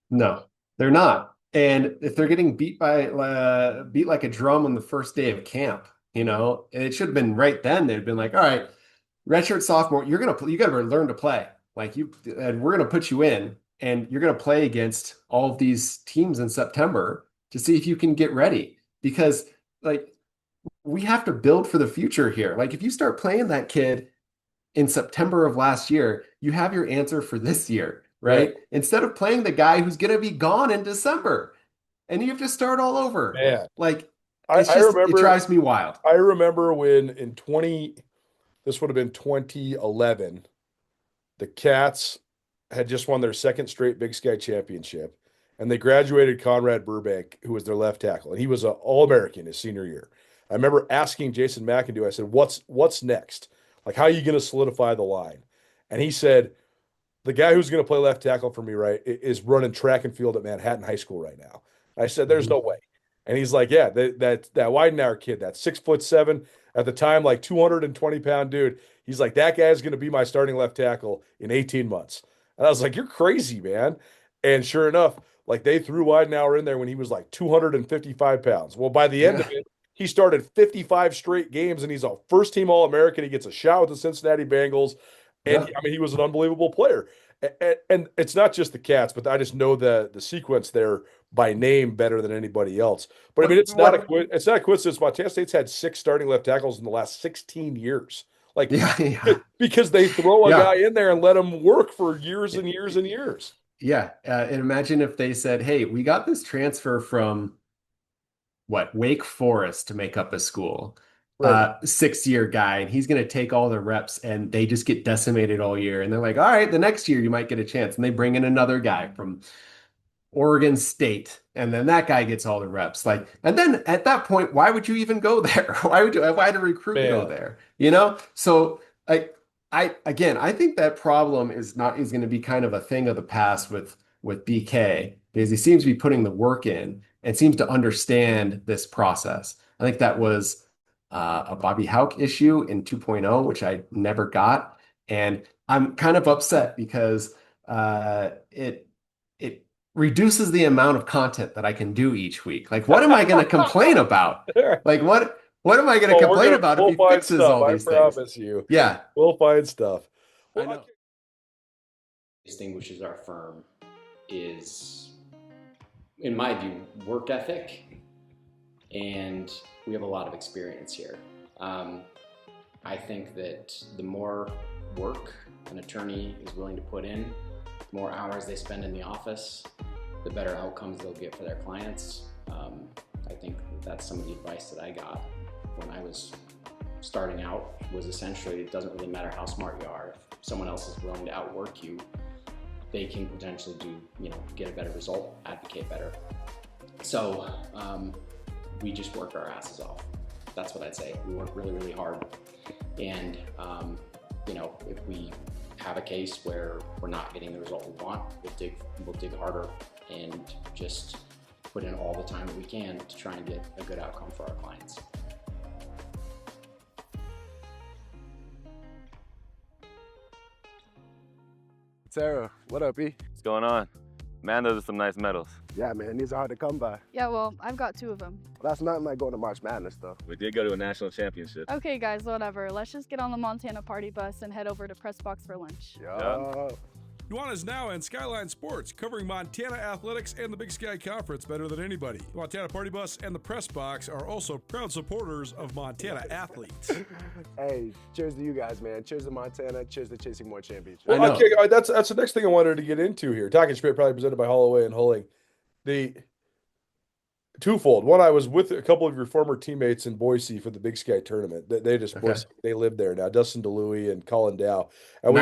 No, they're not. And if they're getting beat like a drum on the first day of camp, it should have been right then. They'd been like, all right, redshirt sophomore, you got to learn to play. And we're going to put you in, and you're going to play against all of these teams in September to see if you can get ready. Because we have to build for the future here. Like, if you start playing that kid in September of last year, you have your answer for this year. Right? Instead of playing the guy who's going to be gone in December, and you have to start all over. Man, it drives me wild. I remember when this would have been 2011, the Cats had just won their 2nd straight Big Sky championship, and they graduated Conrad Burbank, who was their left tackle, and he was an All-American his senior year. I remember asking Jason McIndoe, I said, what's next? Like, how are you going to solidify the line? And he said, the guy who's going to play left tackle for me, right, is running track and field at Manhattan High School right now. I said, there's no way. And he's like, yeah, that Weidenauer kid, that 6'7", at the time, like 220-pound dude. He's like, that guy's going to be my starting left tackle in 18 months. And I was like, you're crazy, man. And sure enough, like, they threw Weidenauer in there when he was like 255 pounds. Well, by the end of it, he started 55 straight games, and he's a first-team All-American. He gets a shot with the Cincinnati Bengals. And he was an unbelievable player. And it's not just the Cats, but I just know the sequence there by name better than anybody else. But I mean, it's not a coincidence. Montana State's had 6 starting left tackles in the last 16 years. Like, because they throw a guy in there and let him work for years and years and years. Yeah. And imagine if they said, hey, we got this transfer from Wake Forest to make up a school. Right. 6-year guy, and he's going to take all the reps, and they just get decimated all year. And they're like, all right, the next year you might get a chance. And they bring in another guy from Oregon State, and then that guy gets all the reps. And then at that point, why would you even go there? Why would a recruit go there? So I think that problem is going to be kind of a thing of the past with BK, because he seems to be putting the work in and seems to understand this process. I think that was a Bobby Hauck issue in 2.0, which I never got. And I'm kind of upset because it reduces the amount of content that I can do each week. Like, what am I going to complain about? Like, what am I going to complain about if he fixes all these things? I promise you. Yeah. We'll find stuff. I know. Distinguishes our firm is, in my view, work ethic, and we have a lot of experience here. I think that the more work an attorney is willing to put in, the more hours they spend in the office, the better outcomes they'll get for their clients. I think that's some of the advice that I got when I was starting out, was essentially, it doesn't really matter how smart you are. If someone else is willing to outwork you, they can potentially get a better result, advocate better. So we just work our asses off. That's what I'd say. We work really, really hard. And if we have a case where we're not getting the result we want, we'll dig harder and just put in all the time that we can to try and get a good outcome for our clients. Sarah, what up, E? What's going on? Man, those are some nice medals. Yeah, man, these are hard to come by. Yeah, well, I've got 2 of them. Well, that's nothing like going to March Madness, though. We did go to a national championship. Okay, guys, whatever. Let's just get on the Montana party bus and head over to Press Box for lunch. Yeah. Nuanez now and Skyline Sports, covering Montana athletics and the Big Sky Conference better than anybody. The Montana Party Bus and the Press Box are also proud supporters of Montana athletes. Hey, cheers to you guys, man. Cheers to Montana. Cheers to chasing more championships. Well, okay, that's the next thing I wanted to get into here. Talkin Schmidt, probably presented by Holloway and Hulling. The twofold. One, I was with a couple of your former teammates in Boise for the Big Sky tournament. They just they live there now. Dustin DeLuey and Colin Dow. And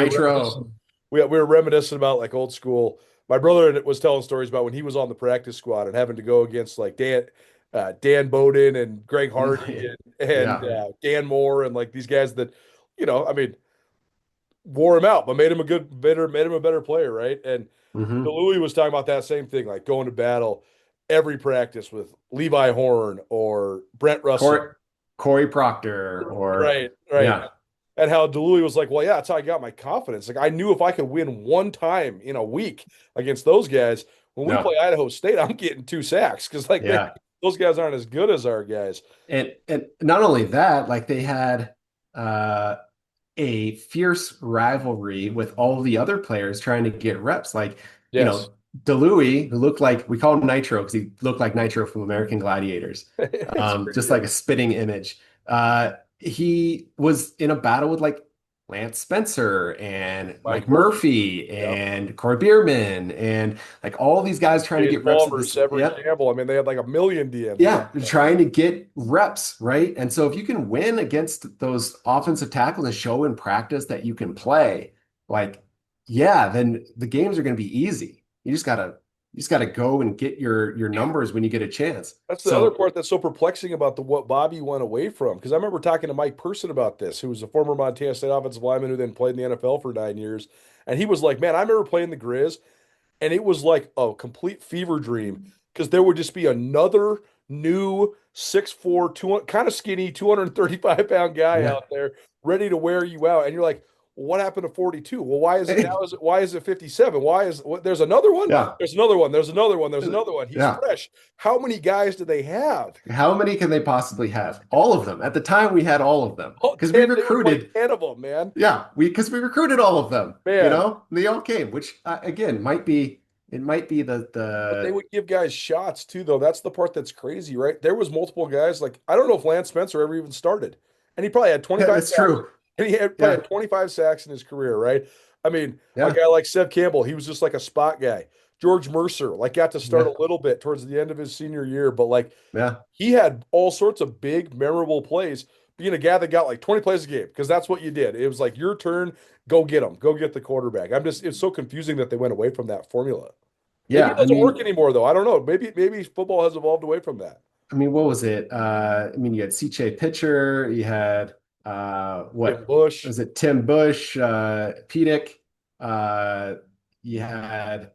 we were reminiscing about like old school. My brother was telling stories about when he was on the practice squad and having to go against like Dan Bowden and Greg Hardy and Dan Moore and like these guys that, I mean, wore him out, but made him a better player, right? And Louis was talking about that same thing, like going to battle every practice with Levi Horn or Brent Russell, Corey Proctor, or right, yeah. And how DeLuey was like, well, yeah, that's how I got my confidence. Like I knew if I could win one time in a week against those guys, when we play Idaho State, I'm getting 2 sacks because like those guys aren't as good as our guys. And not only that, like they had a fierce rivalry with all the other players trying to get reps. Like, DeLuey, who looked like, we call him Nitro because he looked like Nitro from American Gladiators, just like a spitting image. He was in a battle with like Lance Spencer and Mike Murphy and Corey Bierman and like all these guys trying to get reps. Campbell. I mean, they had like a million DMs. Yeah, trying to get reps, right? And so if you can win against those offensive tackles and show in practice that you can play, like, then the games are going to be easy. You just gotta go and get your numbers when you get a chance. That's the other part that's so perplexing about what Bobby went away from. Because I remember talking to Mike Person about this, who was a former Montana State offensive lineman who then played in the NFL for 9 years. And he was like, man, I remember playing the Griz, and it was like a complete fever dream because there would just be another new 6'4", kind of skinny, 235-pound guy out there ready to wear you out. And you're like, what happened to 42? Well, why is it 57? There's another one? There's another one. There's another one. There's another one. He's fresh. How many guys do they have? How many can they possibly have? All of them. At the time, we had all of them because we recruited like 10 of them, man. Yeah, because we recruited all of them. Man. They all came, which again might be the. But they would give guys shots too, though. That's the part that's crazy, right? There was multiple guys. Like I don't know if Lance Spencer ever even started, and he probably had 25. That's true. And he had probably had 25 sacks in his career, right? I mean, a guy like Seb Campbell, he was just like a spot guy. George Mercer, like got to start a little bit towards the end of his senior year, but like he had all sorts of big, memorable plays, being a guy that got like 20 plays a game, because that's what you did. It was like your turn, go get them, go get the quarterback. It's so confusing that they went away from that formula. Yeah, maybe it doesn't work anymore, though. I don't know. Maybe football has evolved away from that. I mean, what was it? You had C.J. Pitcher, you had Tim Bush. Was it Tim Bush, Pedic, you had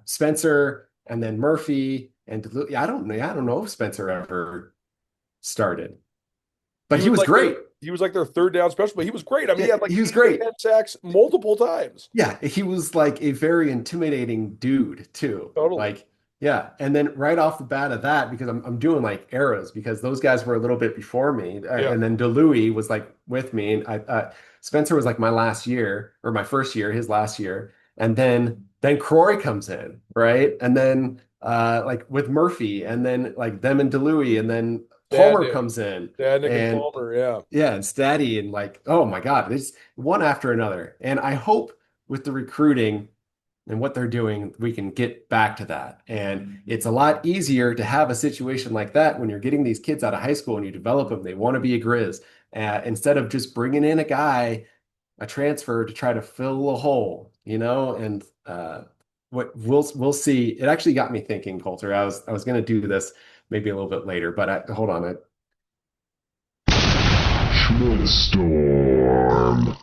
Spencer, and then Murphy, and I don't know if Spencer ever started, but he was great. He was like their third down special, but he was great. I mean, he was great. 10 sacks multiple times. Yeah, he was like a very intimidating dude too. Totally. Like, yeah, and then right off the bat of that, because I'm doing like eras, because those guys were a little bit before me, and then DeLuey was like with me, and Spencer was like my last year, or my first year, his last year, and then Croy comes in, right, and then like with Murphy, and then like them and DeLuey, and then Palmer comes in, and Palmer, and Staddy, and like, oh my God, it's one after another, and I hope with the recruiting and what they're doing, we can get back to that. And it's a lot easier to have a situation like that when you're getting these kids out of high school and you develop them. They want to be a Griz, instead of just bringing in a transfer to try to fill a hole, and what we'll see. It actually got me thinking, Colter. I was going to do this maybe a little bit later, but hold on. Schmidt Storm.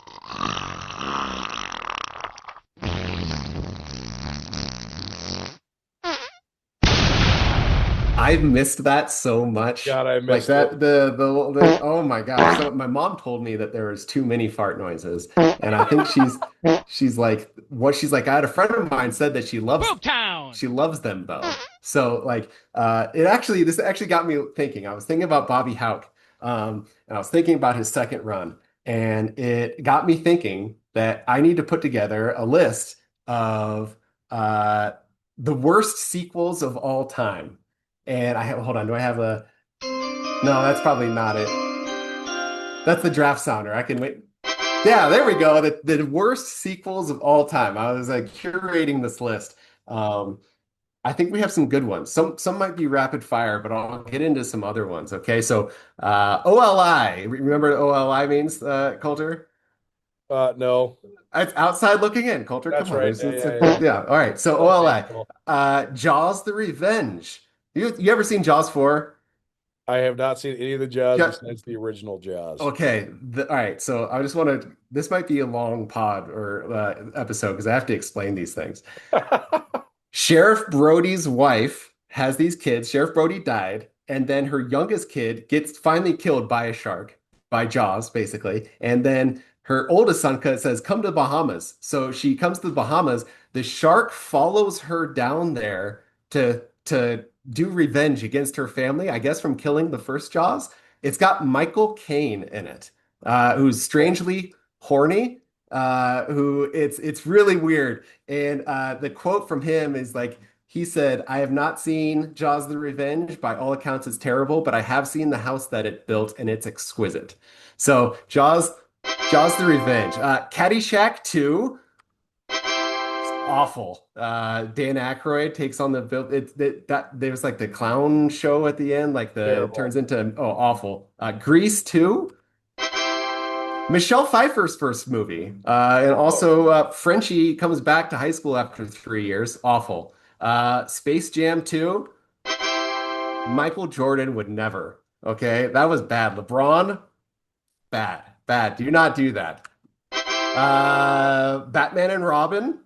I've missed that so much. God, I missed like that. it. The oh my God. So my mom told me that there was too many fart noises, and I think she's like, I had a friend of mine said that she loves them though. So like this actually got me thinking. I was thinking about Bobby Houck, and I was thinking about his second run, and it got me thinking that I need to put together a list of the worst sequels of all time. And hold on, do I have a... No, that's probably not it. That's the draft sounder. I can wait. Yeah, there we go. The worst sequels of all time. I was like curating this list. I think we have some good ones. Some might be rapid fire, but I'll get into some other ones. Okay, so OLI. Remember what OLI means, Colter? No. It's outside looking in. Colter, That's come on. right. Yeah. All right. So OLI, Jaws: The Revenge. You ever seen Jaws 4? I have not seen any of the Jaws besides the original Jaws. Okay. All right. So I just want to. This might be a long pod or episode because I have to explain these things. Sheriff Brody's wife has these kids. Sheriff Brody died, and then her youngest kid gets finally killed by a shark, by Jaws, basically. And then her oldest son says, "Come to the Bahamas." So she comes to the Bahamas. The shark follows her down there to do revenge against her family, I guess, from killing the first Jaws. It's got Michael Caine in it, who's strangely horny, who it's really weird. And the quote from him is like, he said, "I have not seen Jaws: The Revenge. By all accounts, it's terrible, but I have seen the house that it built, and it's exquisite." So Jaws: The Revenge. Caddyshack 2. Awful. Dan Aykroyd takes on there's like the clown show at the end, like it turns into awful. Grease 2. Michelle Pfeiffer's first movie, and also Frenchie comes back to high school after 3 years. Awful. Space Jam 2. Michael Jordan would never. Okay, that was bad. LeBron, bad. Do not do that. Batman and Robin.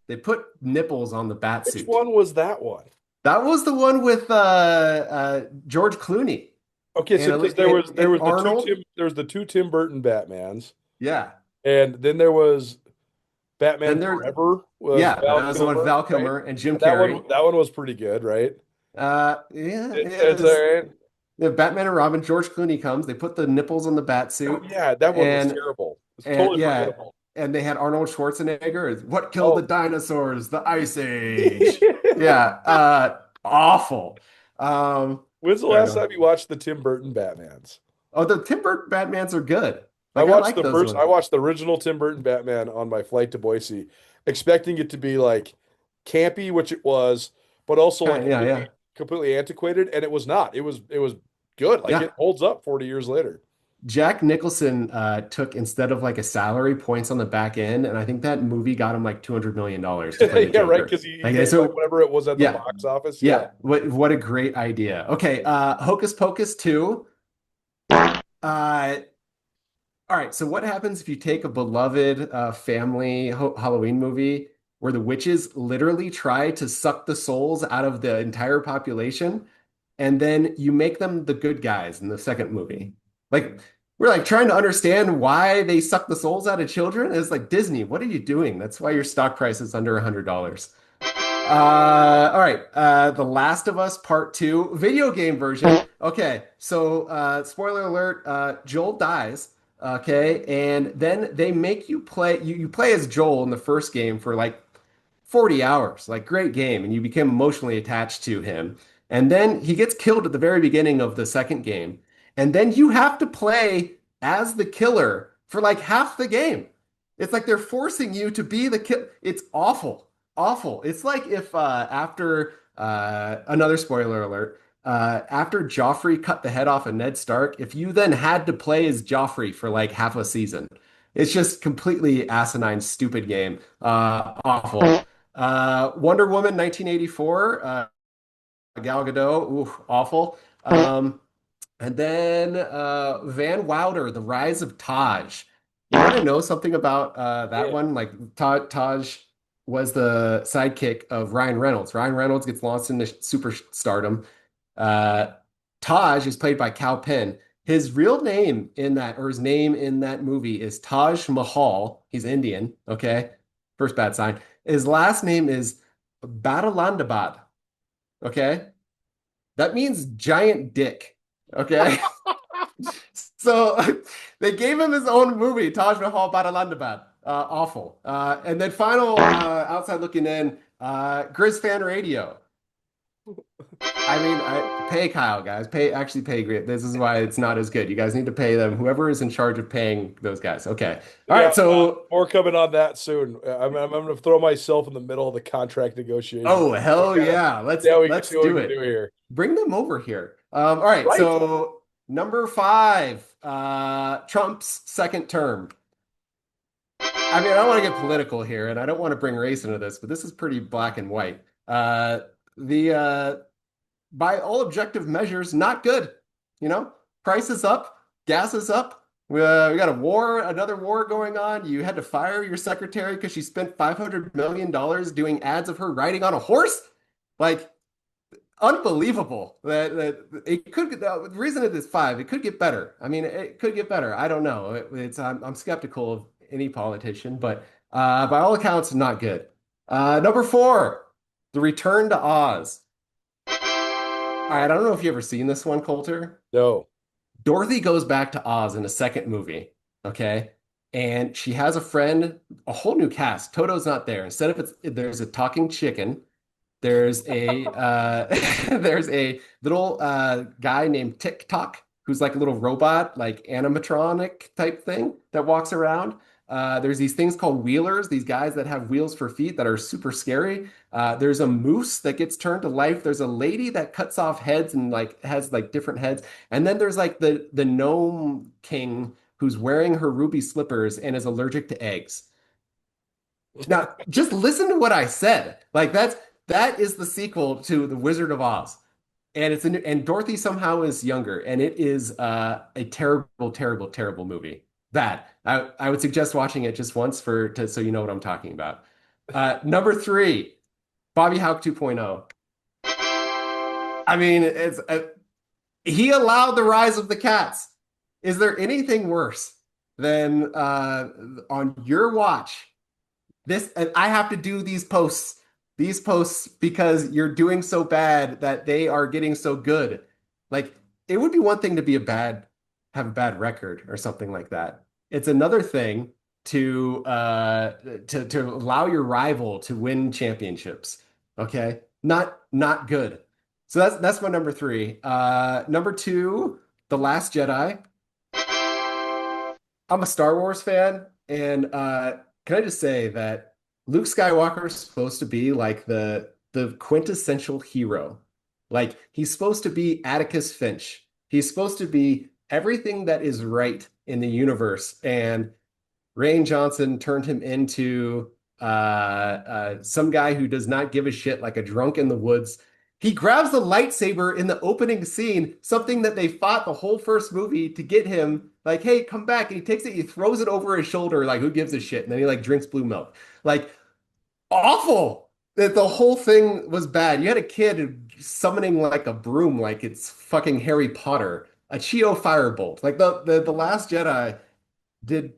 They put nipples on the bat suit. Which one was that one? That was the one with George Clooney. Okay, so there was the two Tim Burton Batmans. Yeah. And then there was Batman Forever. That was the one with Val Kilmer and Jim Carrey. That one was pretty good, right? It's all right. Yeah, Batman and Robin, George Clooney comes. They put the nipples on the bat suit. Oh, yeah, that one was terrible. It's totally forgettable. And they had Arnold Schwarzenegger. What killed the dinosaurs? The Ice Age. Yeah. Awful. When's the last time you watched the Tim Burton Batmans? Oh, the Tim Burton Batmans are good. I watched the original Tim Burton Batman on my flight to Boise, expecting it to be like campy, which it was, but also completely antiquated, and it was not. It was good. Like it holds up 40 years later. Jack Nicholson took, instead of like a salary, points on the back end, and I think that movie got him like $200 million to play the Joker. Right, because he whatever it was at the box office. Yeah, what a great idea. Okay, Hocus Pocus 2. All right, so what happens if you take a beloved family Halloween movie where the witches literally try to suck the souls out of the entire population, and then you make them the good guys in the second movie? Like, we're like trying to understand why they suck the souls out of children. It's like, Disney, what are you doing? That's why your stock price is under $100. All right. The Last of Us Part 2 video game version. Okay. So, spoiler alert, Joel dies. Okay. And then they make you play, you play as Joel in the first game for like 40 hours, like great game. And you become emotionally attached to him. And then he gets killed at the very beginning of the second game. And then you have to play as the killer for like half the game. It's like they're forcing you to be the killer. It's awful. Awful. It's like if after another spoiler alert, after Joffrey cut the head off of Ned Stark, if you then had to play as Joffrey for like half a season, it's just completely asinine, stupid game. Awful. Wonder Woman 1984, Gal Gadot, ooh, awful. And then Van Wilder, The Rise of Taj. You want to know something about that one? Like Taj was the sidekick of Ryan Reynolds. Ryan Reynolds gets launched into superstardom. Taj is played by Kal Penn. His real name in that, or his name in that movie, is Taj Mahal. He's Indian. Okay, first bad sign. His last name is Badalandabad. Okay, that means giant dick. Okay. So they gave him his own movie, Taj Mahal Badalandabad. Awful. And then final outside looking in, Griz Fan Radio. I mean, pay Kyle, guys. Pay Griz. This is why it's not as good. You guys need to pay them. Whoever is in charge of paying those guys. Okay. All right. So more coming on that soon. I'm going to throw myself in the middle of the contract negotiation. Oh, hell yeah. Let's do it. Here. Bring them over here. All right. So number 5, Trump's second term. I mean, I don't want to get political here, and I don't want to bring race into this, but this is pretty black and white. The by all objective measures, not good. You know, price is up, gas is up. We got a war, another war going on. You had to fire your secretary because she spent $500 million doing ads of her riding on a horse. Like, unbelievable. That it could. The reason it is 5, it could get better. I mean, it could get better. I don't know. I'm skeptical of any politician, but by all accounts, not good. Number 4, The Return to Oz. All right, I don't know if you ever seen this one, Colter. No. Dorothy goes back to Oz in a second movie, okay? And she has a friend, a whole new cast. Toto's not there. Instead of there's a talking chicken. There's a there's a little guy named Tick Tock who's like a little robot, like animatronic type thing that walks around. There's these things called wheelers, these guys that have wheels for feet that are super scary. There's a moose that gets turned to life. There's a lady that cuts off heads and like has like different heads. And then there's like the gnome king who's wearing her ruby slippers and is allergic to eggs. Now, just listen to what I said. Like that is the sequel to The Wizard of Oz. And and Dorothy somehow is younger, and it is a terrible, terrible, terrible movie. Bad. I would suggest watching it just once so you know what I'm talking about. Number 3, Bobby Houck 2.0. I mean, he allowed the rise of the cats. Is there anything worse than on your watch? And I have to do these posts because you're doing so bad that they are getting so good. Like, it would be one thing to have a bad record or something like that. It's another thing to allow your rival to win championships. Okay, not good. So that's my number 3. Number 2, The Last Jedi. I'm a Star Wars fan, and can I just say that Luke Skywalker is supposed to be like the quintessential hero. Like, he's supposed to be Atticus Finch. He's supposed to be everything that is right in the universe. And Rian Johnson turned him into some guy who does not give a shit, like a drunk in the woods. He grabs the lightsaber in the opening scene, something that they fought the whole first movie to get him, like, hey, come back. And he takes it, he throws it over his shoulder, like, who gives a shit? And then he like drinks blue milk. Like, awful. That the whole thing was bad. You had a kid summoning like a broom, like it's fucking Harry Potter. A Cheeto firebolt. Like the Last Jedi did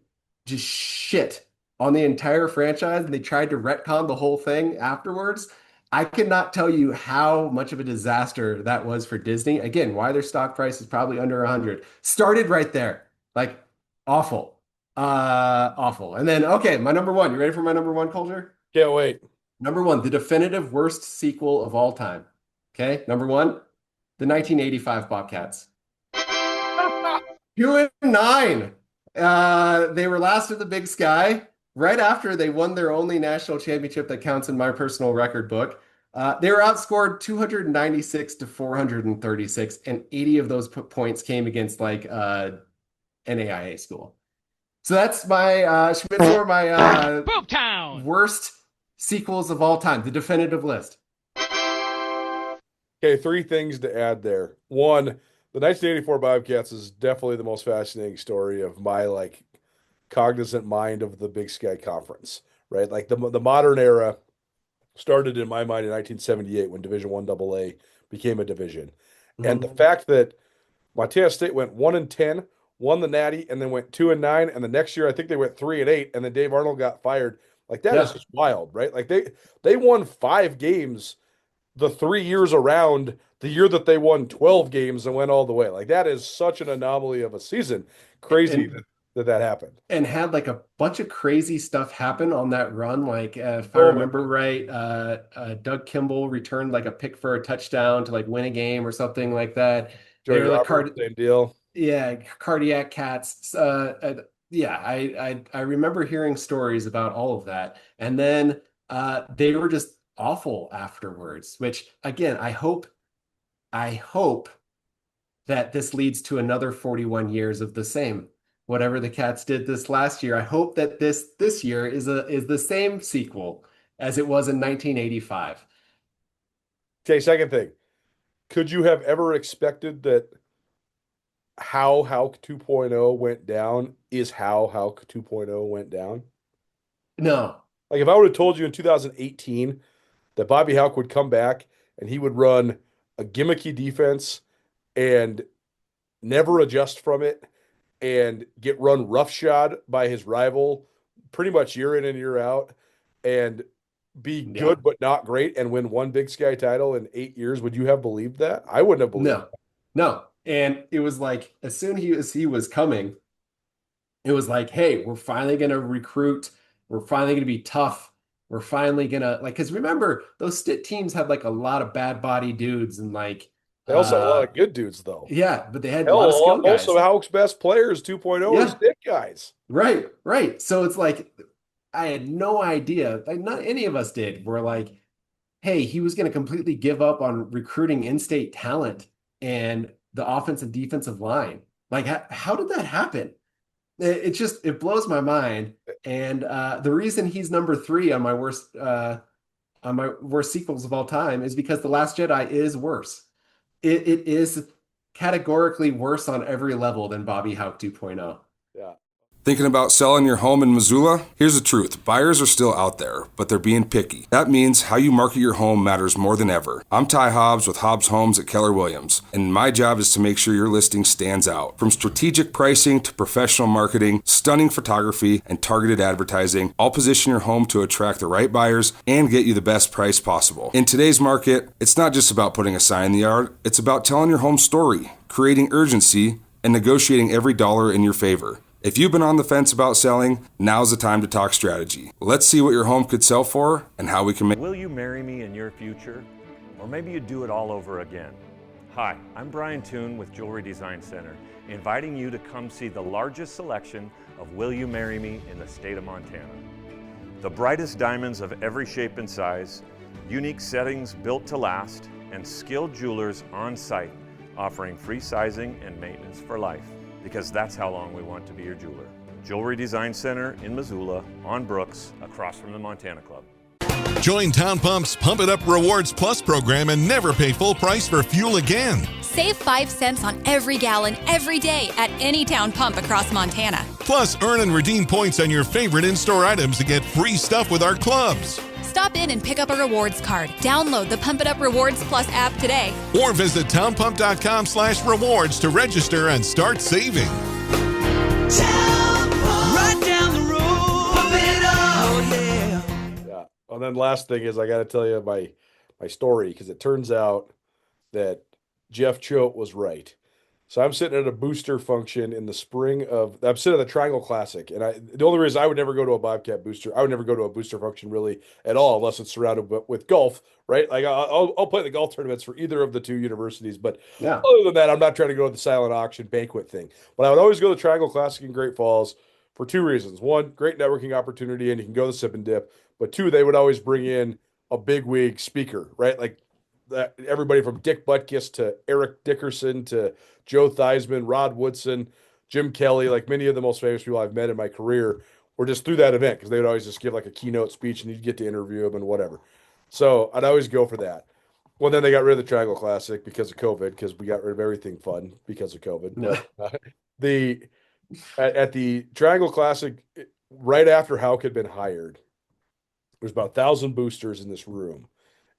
just shit on the entire franchise, and they tried to retcon the whole thing afterwards. I cannot tell you how much of a disaster that was for Disney. Again, why their stock price is probably under 100. Started right there. Like, awful. Awful. And then, okay, my number 1. You ready for my number 1, Colter? Can't wait. Number 1, the definitive worst sequel of all time. Okay, number 1, the 1985 Bobcats. 2 and 9. They were last of the Big Sky. Right after they won their only national championship that counts in my personal record book. They were outscored 296 to 436, and 80 of those points came against like NAIA school. So that's my my worst sequels of all time, the definitive list. Okay, 3 things to add there. 1, the 1984 Bobcats is definitely the most fascinating story of my like cognizant mind of the Big Sky Conference, right? Like the modern era started in my mind in 1978 when Division I AA became a division. Mm-hmm. And the fact that Montana State went 1-10, won the Natty, and then went 2-9, and the next year I think they went 3-8, and then Dave Arnold got fired. Like that is just wild, right? Like they won 5 games the 3 years around the year that they won 12 games and went all the way. Like that is such an anomaly of a season. Crazy that happened. And had like a bunch of crazy stuff happen on that run. Like if I remember right, Doug Kimball returned like a pick for a touchdown to like win a game or something like that. They were like same deal. Yeah, cardiac cats. Yeah, I remember hearing stories about all of that. And then they were just awful afterwards, which again, I hope that this leads to another 41 years of the same. whatever the Cats did this last year. I hope that this year is the same sequel as it was in 1985. Okay, second thing. Could you have ever expected that how 2.0 went down is how 2.0 went down? No. Like if I would have told you in 2018 that Bobby Houck would come back and he would run a gimmicky defense and never adjust from it and get run roughshod by his rival pretty much year in and year out and be good but not great and win one Big Sky title in 8 years, would you have believed that? I wouldn't have believed that. No. And it was like, as soon as he was coming, it was like, hey, we're finally going to recruit. We're finally going to be tough. We're finally going to, like, because remember, those Stitt teams had like a lot of bad body dudes and like. They also had a lot of good dudes, though. Yeah, but they had a lot of skill guys. Also, Houck's best players 2.0 are Stitt guys. Right. So it's like, I had no idea, like not any of us did. We're like, hey, he was going to completely give up on recruiting in-state talent and the offensive and defensive line. Like, how did that happen? It blows my mind. And the reason he's number 3 on my worst sequels of all time is because The Last Jedi is worse. It is categorically worse on every level than Bobby Houck 2.0. Yeah. Thinking about selling your home in Missoula? Here's the truth. Buyers are still out there, but they're being picky. That means how you market your home matters more than ever. I'm Ty Hobbs with Hobbs Homes at Keller Williams, and my job is to make sure your listing stands out. From strategic pricing to professional marketing, stunning photography, and targeted advertising, I'll position your home to attract the right buyers and get you the best price possible. In today's market, it's not just about putting a sign in the yard, it's about telling your home story, creating urgency, and negotiating every dollar in your favor. If you've been on the fence about selling, now's the time to talk strategy. Let's see what your home could sell for and how we can make. Will you marry me in your future? Or maybe you do it all over again. Hi, I'm Brian Toon with Jewelry Design Center, inviting you to come see the largest selection of Will You Marry Me in the state of Montana. The brightest diamonds of every shape and size, unique settings built to last, and skilled jewelers on site offering free sizing and maintenance for life. Because that's how long we want to be your jeweler. Jewelry Design Center in Missoula, on Brooks, across from the Montana Club. Join Town Pump's Pump It Up Rewards Plus program and never pay full price for fuel again. Save 5 cents on every gallon every day at any Town Pump across Montana. Plus, earn and redeem points on your favorite in-store items to get free stuff with our clubs. Stop in and pick up a rewards card. Download the Pump It Up Rewards Plus app today. Or visit townpump.com/rewards to register and start saving. Right down the road. Pump it up. Yeah. And then last thing is I got to tell you my story because it turns out that Jeff Choate was right. So I'm sitting at a booster function in the spring of, I'm sitting at the Triangle Classic. And the only reason I would never go to a Bobcat booster, I would never go to a booster function really at all, unless it's surrounded with golf, right? Like I'll play the golf tournaments for either of the two universities. But other than that, I'm not trying to go to the silent auction banquet thing. But I would always go to the Triangle Classic in Great Falls for 2 reasons. 1, great networking opportunity, and you can go to the sip and dip. But 2, they would always bring in a big wig speaker, right? Like everybody from Dick Butkus to Eric Dickerson to Joe Theismann, Rod Woodson, Jim Kelly, like many of the most famous people I've met in my career were just through that event because they would always just give like a keynote speech and you'd get to interview them and whatever. So I'd always go for that. Well, then they got rid of the Triangle Classic because of COVID, because we got rid of everything fun because of COVID. No. At the Triangle Classic, right after Houck had been hired, there's about 1,000 boosters in this room.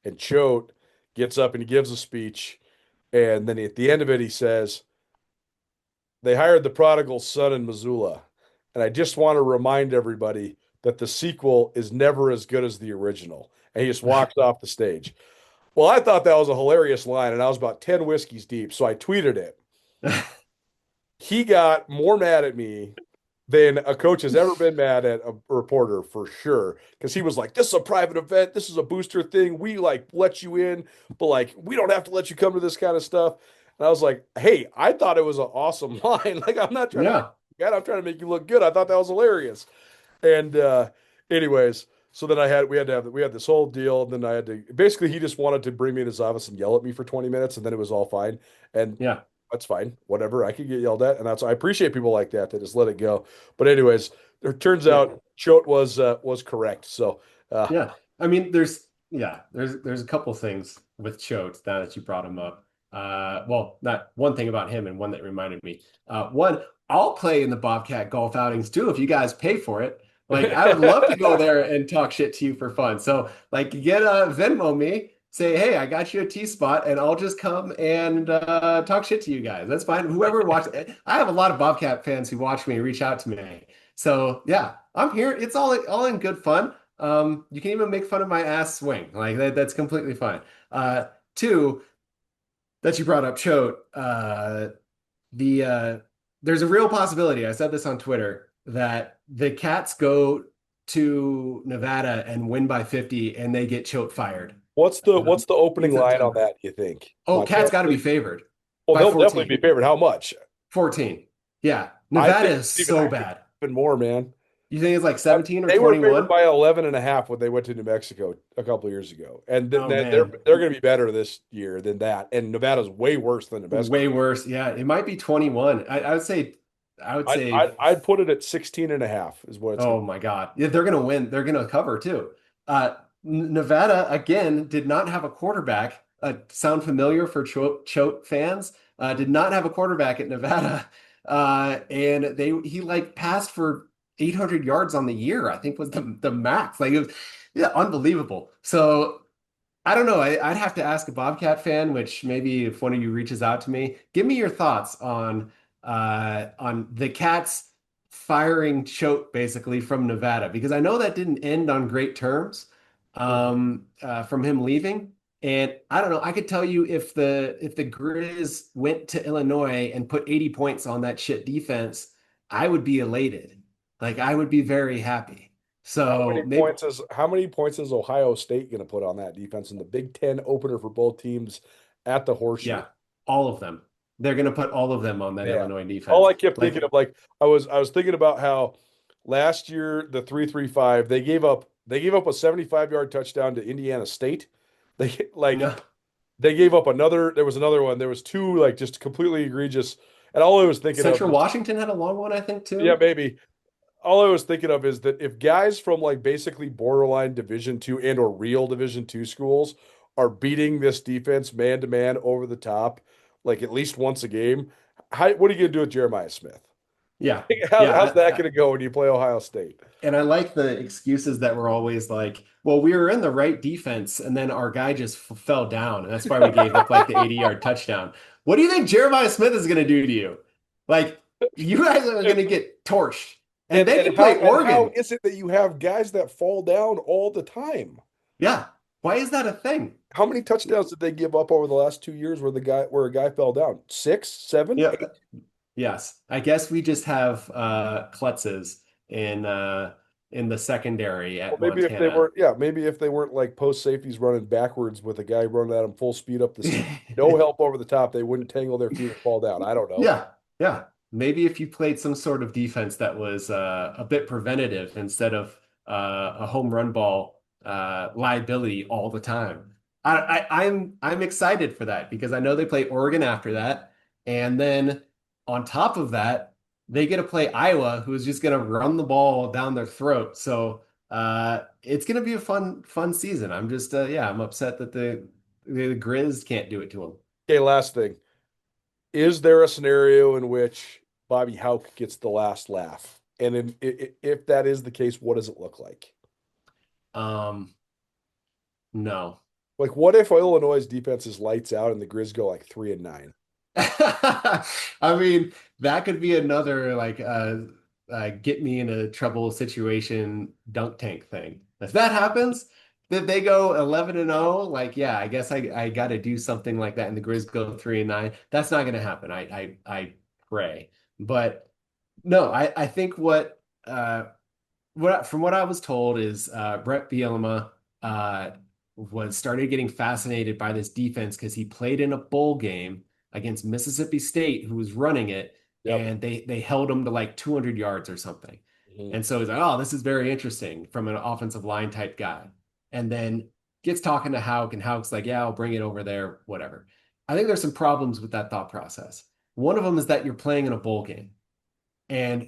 And Choate gets up and he gives a speech. And then at the end of it, he says, they hired the prodigal son in Missoula. And I just want to remind everybody that the sequel is never as good as the original. And he just walks off the stage. Well, I thought that was a hilarious line, and I was about 10 whiskeys deep, so I tweeted it. He got more mad at me than a coach has ever been mad at a reporter, for sure. Because he was like, this is a private event. This is a booster thing. We like let you in, but like, we don't have to let you come to this kind of stuff. And I was like, hey, I thought it was an awesome line. Like, I'm not trying to, I'm trying to make you look good. I thought that was hilarious. And anyways, so then we had this whole deal. And then I had to, basically he just wanted to bring me in his office and yell at me for 20 minutes. And then it was all fine. And that's fine. Whatever. I could get yelled at, and I appreciate people like that just let it go. But anyways, it turns out Choate was correct. So yeah, I mean, there's a couple things with Choate now that you brought him up. Well, not one thing about him and one that reminded me. One, I'll play in the Bobcat golf outings too if you guys pay for it. Like, I would love to go there and talk shit to you for fun. So, like, get Venmo me, say, hey, I got you a tee spot, and I'll just come and talk shit to you guys. That's fine. Whoever watches, I have a lot of Bobcat fans who watch me and reach out to me. So yeah, I'm here. It's all in good fun. You can even make fun of my ass swing. Like that's completely fine. Two, that you brought up Choate, there's a real possibility, I said this on Twitter, that the Cats go to Nevada and win by 50 and they get Choate fired. What's the opening line on that, you think? Oh, Cats got to be favored. Well, they'll 14. definitely be favored. How much? 14. Yeah. Nevada is so bad. Even more, man. You think it's like 17 or 21? They were favored by 11.5 when they went to New Mexico a couple of years ago. And they're going to be better this year than that. And Nevada's way worse than New Mexico. Way worse. Yeah. It might be 21. I would say I'd put it at 16.5 is what it's Oh my God. Yeah, they're going to win. They're going to cover too. Nevada, again, did not have a quarterback. Sound familiar for Choate fans? Did not have a quarterback at Nevada. And he like passed for 800 yards on the year, I think was the max. Like, it was unbelievable. So I don't know. I'd have to ask a Bobcat fan, which maybe if one of you reaches out to me, give me your thoughts on the Cats firing Choate basically from Nevada, because I know that didn't end on great terms from him leaving. And I don't know, I could tell you if the Griz went to Illinois and put 80 points on that shit defense, I would be elated. Like, I would be very happy. So how many points is Ohio State going to put on that defense in the Big Ten opener for both teams at the Horseshoe? Yeah, all of them. They're going to put all of them on that Illinois defense. All I kept thinking of, like, I was thinking about how last year the 3-3-5 they gave up a 75-yard touchdown to Indiana State. They gave up another. There was another one. There was two like just completely egregious. And all I was thinking Central Washington had a long one, I think, too. Yeah, maybe. All I was thinking of is that if guys from like basically borderline Division II and or real Division II schools are beating this defense man to man over the top, like at least once a game, what are you going to do with Jeremiah Smith? Yeah. How's that going to go when you play Ohio State? And I like the excuses that were always like, well, we were in the right defense and then our guy just fell down. And that's why we gave up like the 80-yard touchdown. What do you think Jeremiah Smith is going to do to you? Like, you guys are going to get torched. And they can play Oregon. How is it that you have guys that fall down all the time? Yeah. Why is that a thing? How many touchdowns did they give up over the last 2 years where a guy fell down? 6, 7? Yeah. Yes. I guess we just have klutzes in the secondary at maybe Montana. Maybe if they weren't like post safeties running backwards with a guy running at them full speed up the seat, no help over the top, they wouldn't tangle their feet and fall down. I don't know. Yeah. Maybe if you played some sort of defense that was a bit preventative instead of a home run ball liability all the time. I'm excited for that because I know they play Oregon after that, and then on top of that, they get to play Iowa, who is just going to run the ball down their throat. So it's going to be a fun season. I'm just I'm upset that the Griz can't do it to them. Okay, last thing. Is there a scenario in which Bobby Hauck gets the last laugh? And if that is the case, what does it look like? No. Like, what if Illinois' defense is lights out and the Griz go like 3-9? I mean, that could be another like get me in a trouble situation dunk tank thing. If that happens, that they go 11-0, like, yeah, I guess I got to do something like that, and the Griz go 3-9. That's not going to happen. I pray, but no, I think what from what I was told is Brett Bielema started getting fascinated by this defense because he played in a bowl game against Mississippi State, who was running it, and they held him to like 200 yards or something. And so he's like, oh, this is very interesting from an offensive line type guy. And then gets talking to Hauck, and Hauck's like, yeah, I'll bring it over there, whatever. I think there's some problems with that thought process. One of them is that you're playing in a bowl game. And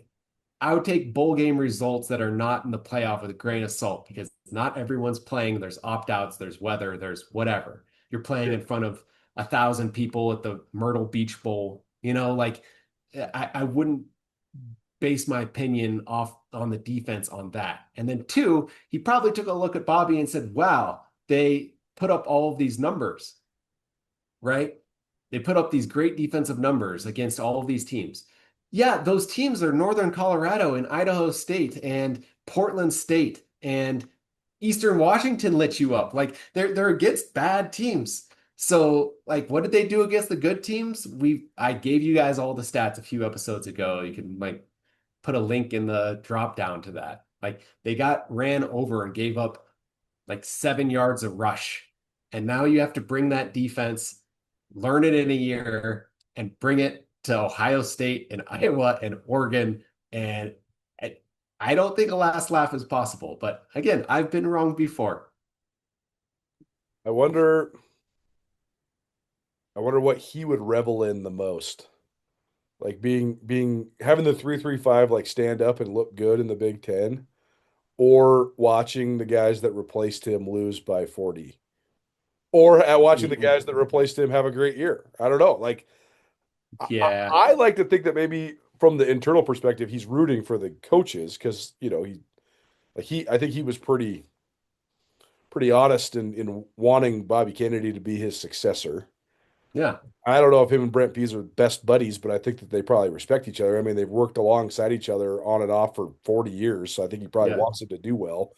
I would take bowl game results that are not in the playoff with a grain of salt, because not everyone's playing. There's opt-outs, there's weather, there's whatever. You're playing in front of 1,000 people at the Myrtle Beach Bowl. Like I wouldn't base my opinion off on the defense on that. And then two, he probably took a look at Bobby and said, wow, they put up all of these numbers, right? They put up these great defensive numbers against all of these teams. Yeah, those teams are Northern Colorado and Idaho State and Portland State and Eastern Washington lit you up. Like they're against bad teams. So like, what did they do against the good teams? I gave you guys all the stats a few episodes ago. You can like put a link in the drop down to that. Like they ran over and gave up like 7 yards of rush. And now you have to bring that defense, learn it in a year, and bring it to Ohio State and Iowa and Oregon. And I don't think a last laugh is possible. But again, I've been wrong before. I wonder what he would revel in the most. Like having the 3-3-5 like stand up and look good in the Big Ten, or watching the guys that replaced him lose by 40, or watching the guys that replaced him have a great year. I don't know. Like, yeah, I like to think that maybe from the internal perspective, he's rooting for the coaches because I think he was pretty honest in wanting Bobby Kennedy to be his successor. Yeah. I don't know if him and Brent Pease are best buddies, but I think that they probably respect each other. I mean, they've worked alongside each other on and off for 40 years, so I think he probably wants him to do well.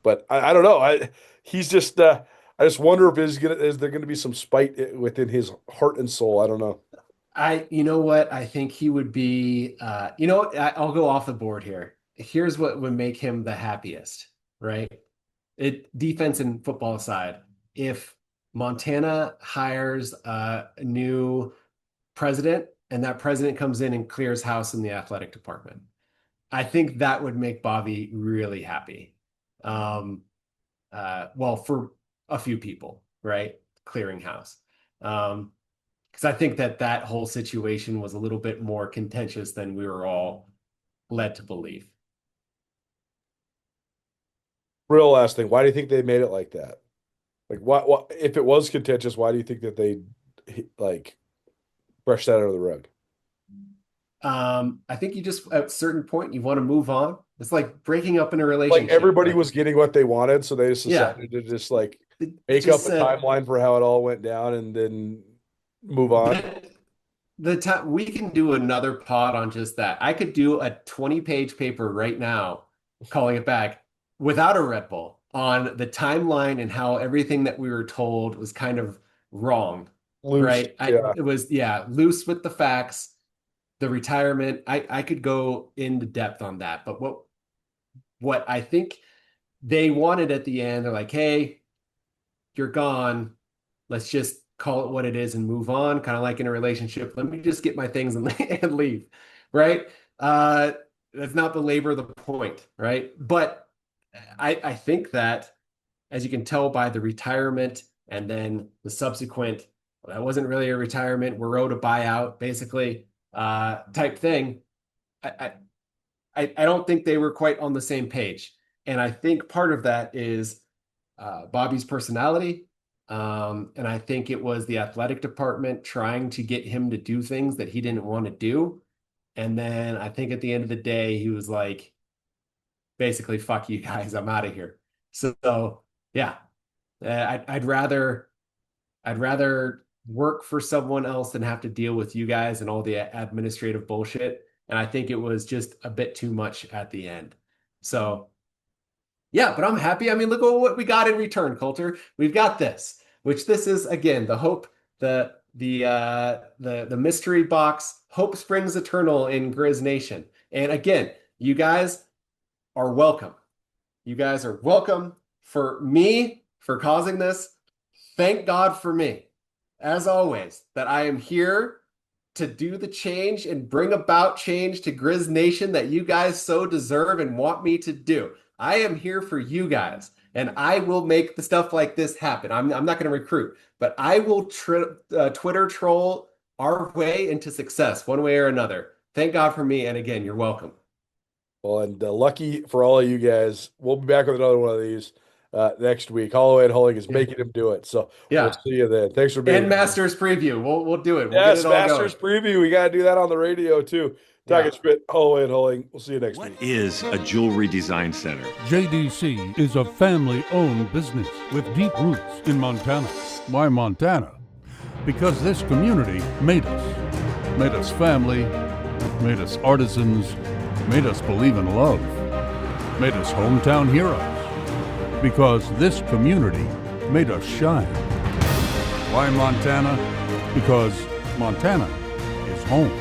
But I don't know. He's just I just wonder if is there going to be some spite within his heart and soul. I don't know. You know what? I think he would be, I'll go off the board here. Here's what would make him the happiest, right? Defense and football aside, if Montana hires a new president and that president comes in and clears house in the athletic department, I think that would make Bobby really happy. Well, for a few people, right? Clearing house. Because I think that whole situation was a little bit more contentious than we were all led to believe. Real last thing, why do you think they made it like that? Like, what if it was contentious? Why do you think that they like brushed that under the rug? I think you just at a certain point you want to move on. It's like breaking up in a relationship. Like everybody was getting what they wanted, so they just decided to just like make up a timeline for how it all went down and then move on. We can do another pod on just that. I could do a 20-page paper right now, calling it back without a Red Bull, on the timeline and how everything that we were told was kind of wrong. Loose, right? It was loose with the facts. The retirement, I could go into depth on that, but what I think they wanted at the end, they're like, hey, you're gone. Let's just call it what it is and move on. Kind of like in a relationship. Let me just get my things and leave. Right. Let's not belabor the point. Right. But I think that, as you can tell by the retirement and then the subsequent, that wasn't really a retirement, we're owed a buyout, basically, type thing. I don't think they were quite on the same page. And I think part of that is Bobby's personality. And I think it was the athletic department trying to get him to do things that he didn't want to do. And then I think at the end of the day, he was like, basically, fuck you guys, I'm out of here. So yeah, I'd rather work for someone else than have to deal with you guys and all the administrative bullshit. And I think it was just a bit too much at the end. So yeah, but I'm happy. I mean, look at what we got in return, Colter. We've got this, which this is, again, the hope, the mystery box, hope springs eternal in Griz Nation. And again, you guys are welcome. You guys are welcome for me, for causing this. Thank God for me, as always, that I am here to do the change and bring about change to Griz Nation that you guys so deserve and want me to do. I am here for you guys, and I will make the stuff like this happen. I'm not going to recruit, but I will Twitter troll our way into success, one way or another. Thank God for me. And again, you're welcome. Well, and lucky for all of you guys, we'll be back with another one of these next week. Holloway and Holding is making him do it. So we'll see you then. Thanks for being here. And Masters preview. We'll do it. We'll yes, get it all Masters preview. We got to do that on the radio too. Talkin Schmidt, Holloway and Holding. We'll see you next week. What is a jewelry design center? JDC is a family-owned business with deep roots in Montana. Why Montana? Because this community made us family, made us artisans, made us believe in love, made us hometown heroes. Because this community made us shine. Why Montana? Because Montana is home.